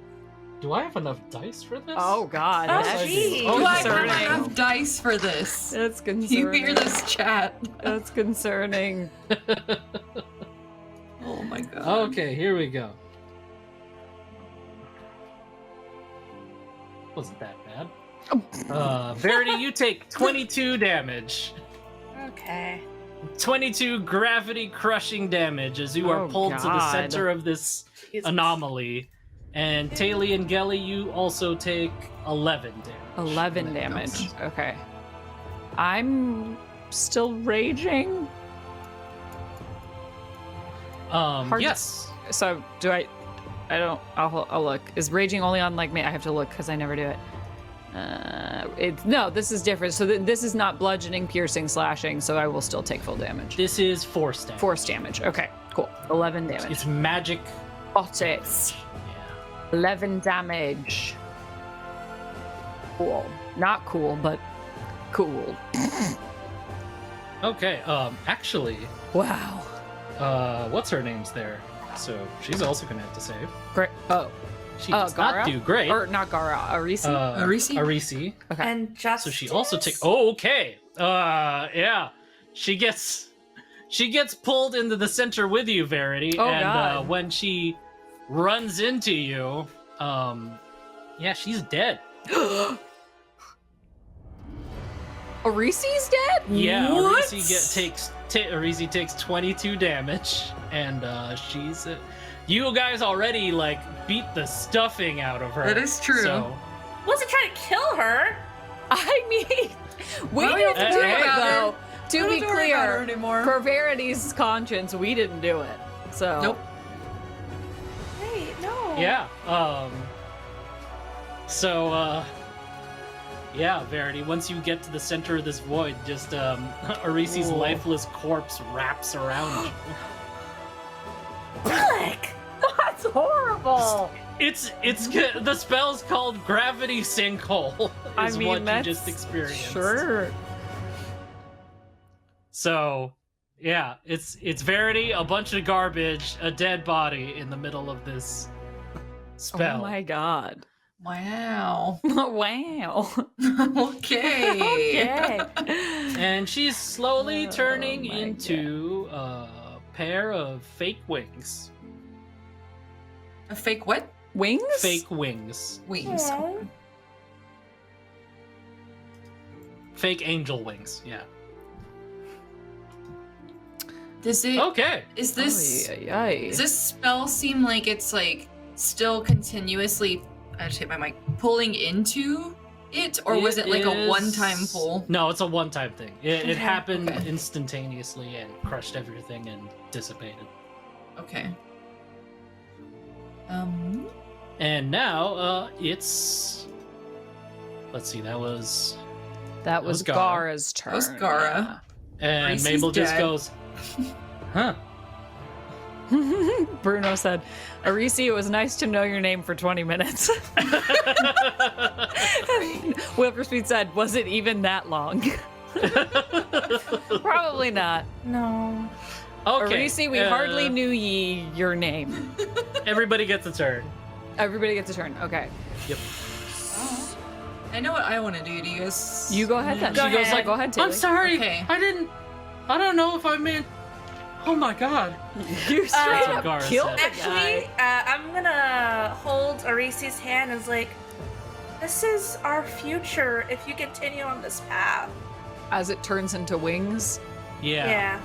Do I have enough dice for this? Oh God, Oh, that's geez. Do I have concerning. enough dice for this? That's Do concerning. you hear this, chat? That's concerning. Oh my god. Okay, here we go. Wasn't that bad. Verity, you take 22 damage. Okay. 22 gravity crushing damage as you are Oh, pulled to the God. center of this anomaly. And Taylor and Gelly, you also take 11 damage. 11 damage. Okay. I'm still raging. Hard to- Yes. So do I don't. I'll look. Is raging only on like me? I have to look because I never do it. No, this is different. So this is not bludgeoning, piercing, slashing. So I will still take full damage. This is force damage. Force damage. Okay, cool. 11 damage. It's magic. Got it. Yeah. 11 damage. Cool. Not cool, but cool. Okay. Actually, Wow. what's her name's there? So she's also gonna have to save. Great. Oh. She does not Gara? do great. Or not Gara. Arisi. Arisi? Arisi. Okay. And just So she also takes. Oh, okay. Yeah. She gets pulled into the center with you, Verity. Oh, and God. when she runs into you, yeah, she's dead. Arisi's dead? Yeah, What? Arisi takes 22 damage, and she's. You guys already like beat the stuffing out of her. That is true. So, wasn't trying to kill her. I mean, we Well, didn't don't do worry it about though. To Don't be worry about her clear, anymore. for Verity's conscience, we didn't do it. So Nope. Wait, no. yeah. Yeah, Verity. Once you get to the center of this void, just Arisi's Ooh. lifeless corpse wraps around you. Alec! that's horrible. It's the spell's called Gravity Sinkhole. I Is mean, what that's you just experienced. Sure. So, yeah, it's Verity, a bunch of garbage, a dead body in the middle of this spell. Oh my god. Wow. Wow. Okay. Okay. And she's slowly Oh turning my into a pair of fake wings. A fake what? Wings? Fake wings. Wings. Aw. Fake angel wings, yeah. Does it? Okay. Is this? Ay, ay, ay. Does this spell seem like it's like still continuously? I just hit my mic. Pulling into it, or was it like a is- one-time pull? No, it's a one-time thing. It Okay. happened Okay. instantaneously and crushed everything and dissipated. Okay. And now, it's... Let's see, that was... That was Gara. Gara's turn. That was Gara. And Reese's Mabel just dead. goes, huh. Yeah. Bruno said, Arisi, it was nice to know your name for 20 minutes. Wilberspeed said, was it even that long? Probably not. No. Okay. Arisi, we hardly knew ye your name. Everybody gets a turn. Everybody gets a turn. Okay. Yep. I know what I want to do. Do you guys? You go ahead then. Go She goes ahead. like, go ahead, Taylor. I'm sorry. Okay. I don't know if I meant... Oh my god. You straight That's what up Gara killed said. the Actually, guy. I'm gonna hold Arisi's hand and is like, this is our future if you continue on this path. As it turns into wings. Yeah. Yeah.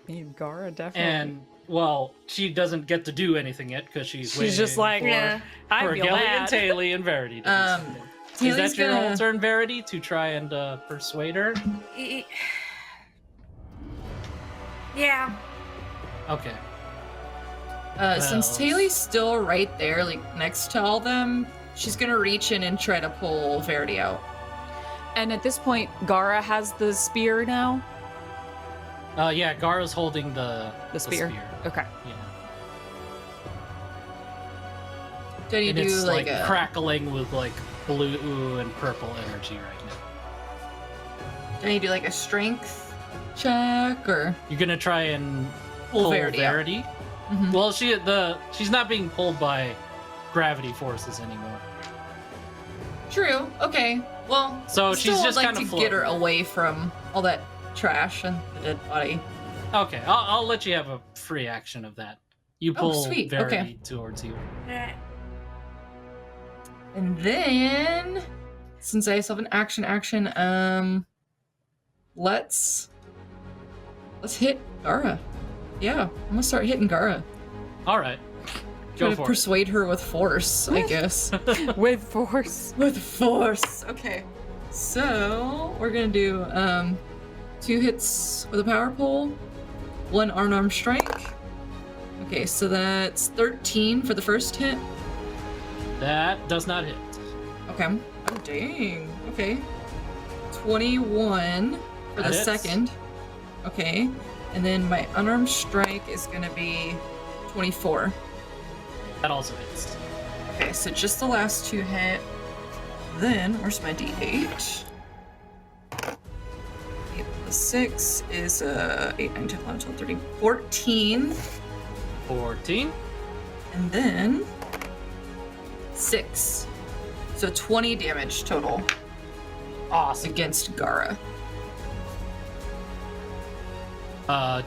I mean, Gara definitely. And, well, she doesn't get to do anything yet because she's She's just waiting like, for, Yeah. I for feel Gelly bad. and Taylor and Verity to do something. Is Taylor's that your gonna- whole turn, Verity, to try and persuade her? Yeah. Okay. Since Well. Taylor's still right there, like next to all them, she's gonna reach in and try to pull Verity out. And at this point, Gara has the spear now. Yeah, Gara's holding the spear? Okay. Yeah. Do you And do it's like like a? crackling with like blue and purple energy right now. Do you do like a strength check or? You're gonna try and Pull pull Verity out. Verity? Mhm. Well, she's not being pulled by gravity forces anymore. True. Okay. Well, So still she's just would like kind of to get her away from all that trash and the dead body. Okay, I'll let you have a free action of that. You pull sweet, Verity okay. towards you. Alright. And then, since I still have an action, let's hit Gara. Yeah, I'm gonna start hitting Gara. All right, Try go to for persuade her with force, I guess. With force. With force. Okay. So we're gonna do 2 hits with a power pole, 1 unarmed strike. Okay, so that's 13 for the first hit. it. That does not hit. Okay. Oh dang. Okay. 21 for That the hits. second. Okay. And then my unarmed strike is gonna be 24. That also hits. Okay, so just the last 2 hit. Then, where's my d8? 8 plus 6 is 8, 9, 10, 11, 12, 13, 14. 14. And then 6. So 20 damage total Awesome. against Gara.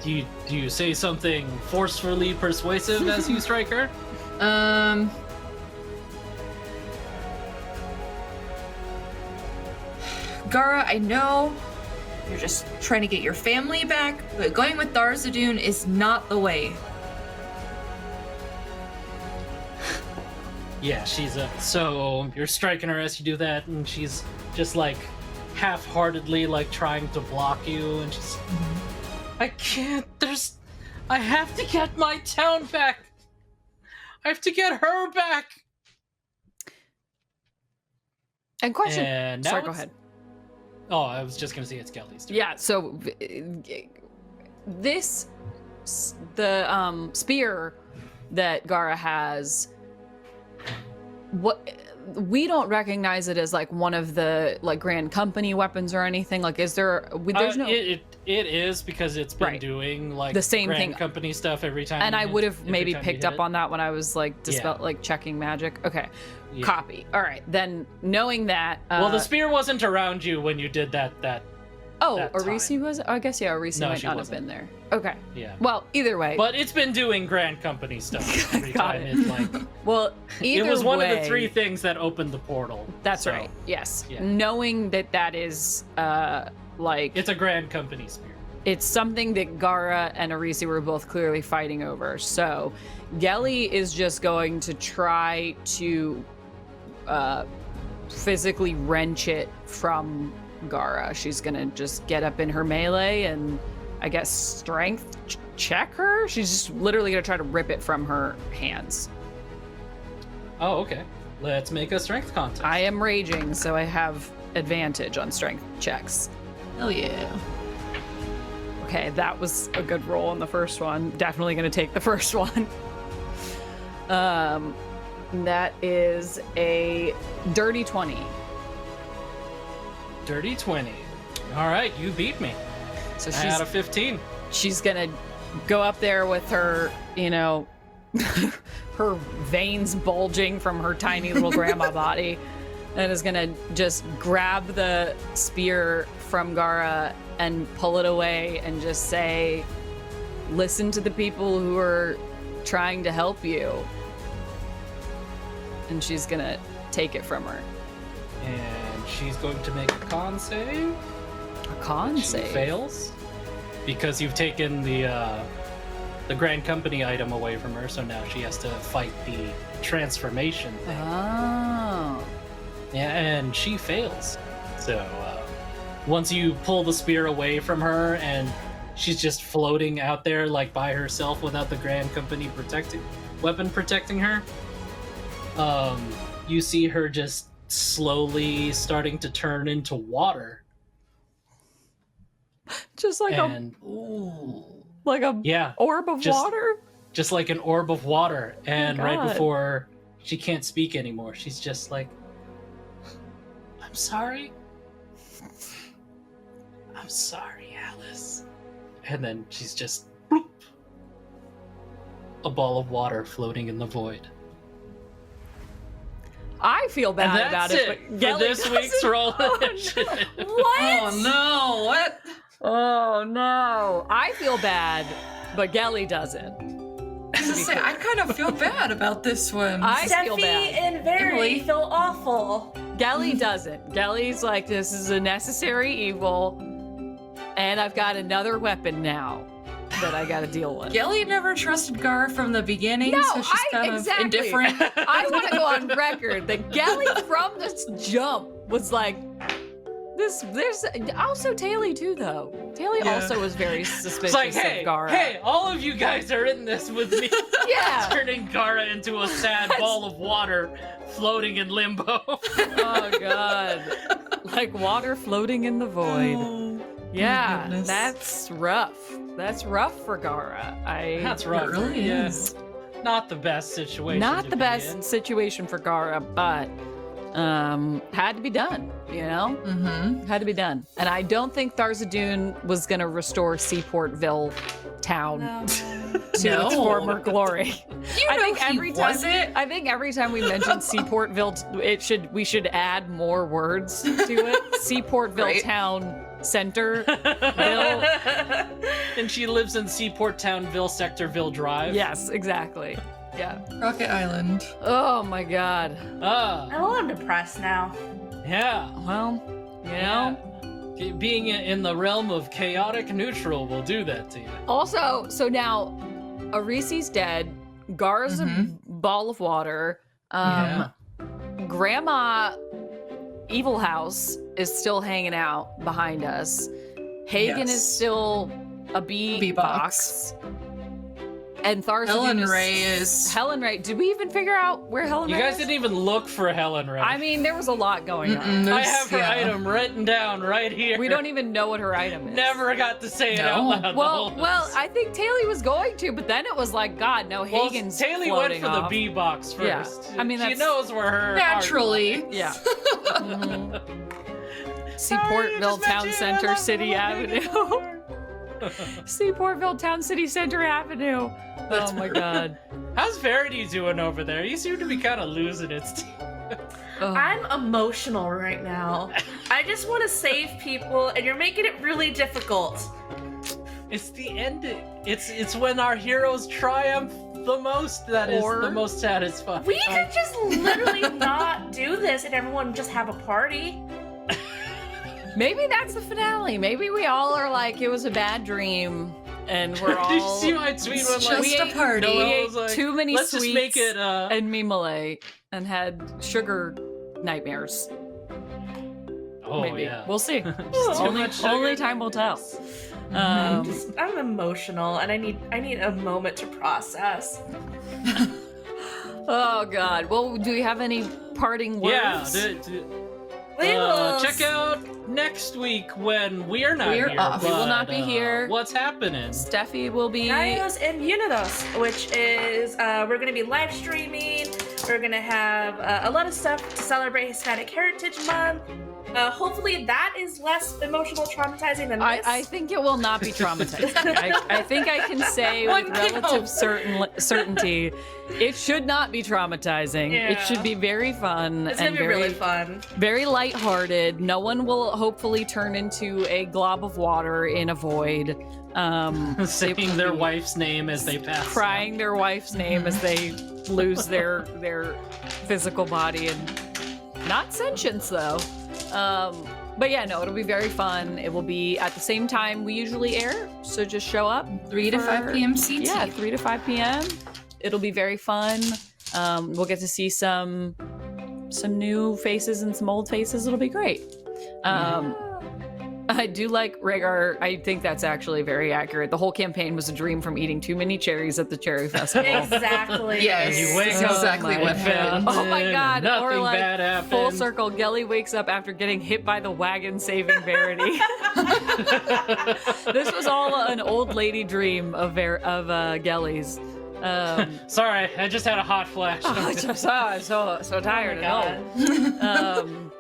Do you say something forcefully persuasive as you strike her? Gara, I know you're just trying to get your family back, but going with Tharzidun is not the way. Yeah, so you're striking her as you do that, and she's just like half-heartedly like trying to block you, and she's, I can't. I have to get my town back. I have to get her back. And question. And now Sorry, go it's- ahead. Oh, I was just gonna say it's Kelly's turn. Yeah, so the spear that Gara has, what we don't recognize it as like one of the like Grand Company weapons or anything. Like, is there? There's no. It is because it's been Right. doing like The same Grand thing. Company stuff every time. And you I hit- would have every maybe time you picked hit up it. on that when I was like Yeah. like checking magic. Okay, Yeah. copy. All right, then knowing that. Well, the spear wasn't around you when you did that. Oh, that Arisi was. I guess yeah, Arisi No, might she not wasn't. have been there. Okay. Yeah. Well, either way. But it's been doing Grand Company stuff every Got time it. it like. well, either It was one of the way- 3 things that opened the portal. That's so right. Yes. yeah. Knowing that is like It's a Grand Company spear. it's something that Gara and Arisi were both clearly fighting over. So Gelly is just going to try to physically wrench it from Gara. She's gonna just get up in her melee and I guess strength check her. She's just literally gonna try to rip it from her hands. Oh, okay. Let's make a strength contest. I am raging, so I have advantage on strength checks. Hell yeah. Okay, that was a good roll on the first one. Definitely gonna take the first one. That is a dirty 20. Dirty 20. All right, you beat me. So Out of 15. she's gonna go up there with her, her veins bulging from her tiny little grandma body, and is gonna just grab the spear from Gara and pull it away and just say, listen to the people who are trying to help you. And she's gonna take it from her. And she's going to make a con save. A con She save. fails because you've taken the Grand Company item away from her, so now she has to fight the transformation thing. Oh. Yeah, and she fails. So once you pull the spear away from her and she's just floating out there like by herself without the Grand Company weapon protecting her, you see her just slowly starting to turn into water. Just like And a yeah, orb of just- water? just like an orb of water. And right God. before she can't speak anymore, she's just like, I'm sorry. I'm sorry, Alice. And then she's just bloop. a ball of water floating in the void. I feel And bad about that's it, it but for Gelly this week's roll initiative. What? Oh no! What? Oh no. I feel bad, but Gelly doesn't. I was gonna say, I kind of feel bad about this one. I feel Steffi bad. and Very Emily. feel awful. Gelly doesn't. Gelly's like, this is a necessary evil, and I've got another weapon now that I gotta deal with. Gelly never trusted Gar from the beginning, No, so she's kind exactly. of indifferent. I want to go on record that Gelly from this jump was like, there's also Taylor too, though. Taylor Yeah. also was very suspicious It's like, hey, of Gara. hey, all of you guys are in this with me. Yeah. Turning Gara into a sad ball of water floating in limbo. Oh god. Like water floating in the void. Oh, Yeah, goodness. that's rough. That's rough for Gara. That's rough. It really Yeah. is. Not the best situation. Not to the be best in. situation for Gara, but had to be done, you know? Mm-hmm. Had to be done. And I don't think Tharzidun was going to restore Seaportville town No. to No. its former glory. You I know think he every time wasn't. I think every time we mention Seaportville, we should add more words to it. Seaportville Right. town center. And she lives in Seaport Townville, Sectorville Drive. Yes, exactly. Yeah. Rocket Island. Oh my god. Ah, I'm a little depressed now. yeah. Well, you know. Yeah. Being in the realm of chaotic neutral will do that to you. Also, so now Arisi's dead. Gar's a ball of water. Yeah. Grandma Evil House is still hanging out behind us. Hagen Yes. is still a bee box. box. And Tharzidun Helen Ray is. Helen Ray. Did we even figure out where Helen You Ray guys is? didn't even look for Helen Ray. I mean, there was a lot going on. Mm-mm, I there's- have her yeah. item written down right here. We don't even know what her item is. Never got to say it No. out loud. the Well, whole well, episode. I think Taylor was going to, but then it was like, God, no, Well, Hagen's Taylor went floating for off. the B box first. Yeah. I mean, she that's- knows where her Naturally. heart lies. Yeah. Mhm. Sorry, you Seaportville just Town mentioned Center I love City little Avenue. baby boy. Seaportville Town City Center Avenue. That's Oh my god. How's Verity doing over there? You seem to be kind of losing it. Ugh. I'm emotional right now. I just want to save people, and you're making it really difficult. It's the ending. It's when our heroes triumph the most that is Or- the most satisfying. We could just literally not do this, and everyone just have a party. Maybe that's the finale. Maybe we all are like, it was a bad dream, and we're all. Did you see my tweet It's when like just a ate- party. we Noah ate was like, too many let's sweets just make it and mimole and had sugar nightmares. oh Maybe yeah. we'll see. Too only much sugar. only time will tell. I'm emotional, and I need a moment to process. Oh God. Well, do we have any parting words? Yeah. We will Check out next week when we're not We're here. off. We will but, not be here. What's happening? Steffi will be. Gallos and Unidos, which is we're going to be live streaming. We're going to have a lot of stuff to celebrate Hispanic Heritage Month. Hopefully that is less emotional traumatizing than this. I think it will not be traumatizing. I think I can say with One can relative hope. certainty, it should not be traumatizing. It Yeah. should be very fun it's and going to be very, really fun. very lighthearted. No one will hopefully turn into a glob of water in a void. Saying their wife's name as they pass. Crying their wife's name as they lose their physical body and not sentience though. But yeah, no, it'll be very fun. It will be at the same time we usually air, so just show up 3 to 5 p.m. CT. Yeah, 3 to 5 p.m. It'll be very fun. We'll get to see some new faces and some old faces. It'll be great. I do like Rhaegar. I think that's actually very accurate. The whole campaign was a dream from eating too many cherries at the cherry festival. Exactly. Yes. You wake Oh up exactly my what happened. Oh my God, Nothing or like bad happened. full circle, Gelly wakes up after getting hit by the wagon saving Verity. This was all an old lady dream of Gelly's. Sorry, I just had a hot flash. I'm so tired Oh and old.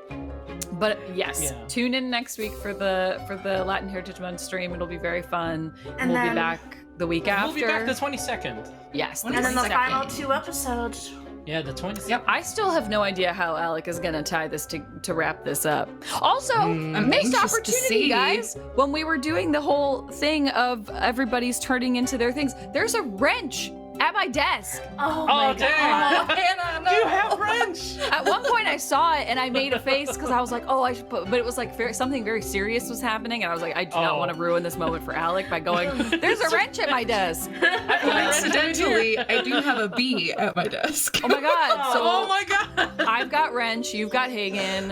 But yes, Yeah. tune in next week for the Latin Heritage Month stream. It'll be very fun. And we'll be then- back the week We'll after. be back the 22nd. Yes. And And then the 22nd. final 2 episodes. Yeah, the 22nd. Yep. I still have no idea how Alec is gonna tie this to wrap this up. Also, I'm missed anxious to opportunity, see. guys. When we were doing the whole thing of everybody's turning into their things, there's a wrench at my desk. Oh, Oh, my dang. God. Hannah, no. Do you have wrench? At one point, I saw it and I made a face because I was like, "Oh, I should put." But it was like something very serious was happening, and I was like, "I do not Oh. want to ruin this moment for Alec by going." There's a wrench at my desk. Coincidentally, I do have a bee at my desk. Oh my god! So Oh my god! I've got wrench. You've got Hagen.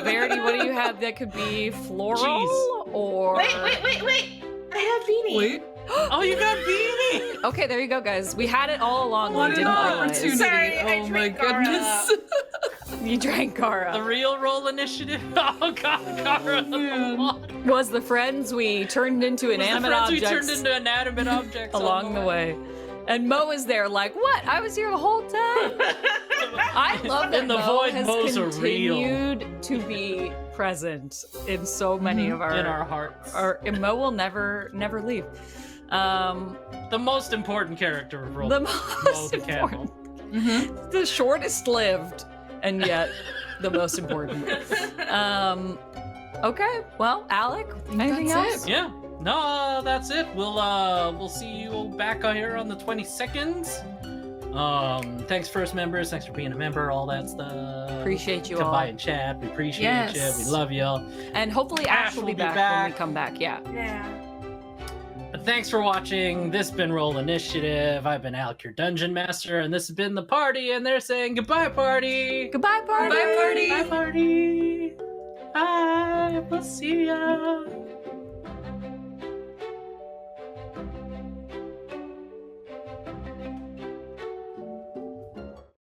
Verity, what do you have that could be floral Jeez. or? Wait. I have Beanie. Wait, Oh, you got beanie! Okay, there you go, guys. We had it all along. what We an didn't realize. opportunity! Sorry, I Oh my drank Gara. goodness. You drank The Gara. real roll initiative. Oh god, Gara. man. Was the friends we turned into inanimate We objects turned into inanimate objects along the way. And Mo is there like, what? I was here the whole time. I love that And the Mo void has Mo's are real. continued to be present in so many of In our hearts. and Mo will never leave. The most important character of Roll. The Mo most the Candle. important, Mhm. the shortest lived, and yet the most important. Okay, well, Alec, anything that's else? it. Yeah. No, that's it. We'll see you back here on the 22nd. Thanks first members. Thanks for being a member. All that stuff. Appreciate you Come all. by and chat. We appreciate Yes. you. We love y'all. And hopefully Ash will be back when we come back. Yeah. Yeah. But thanks for watching. This has been Roll Initiative. I've been Alec, your dungeon master, and this has been the party. And they're saying goodbye, party. Goodbye, party. Bye, party. Bye, party. Bye. We'll see ya.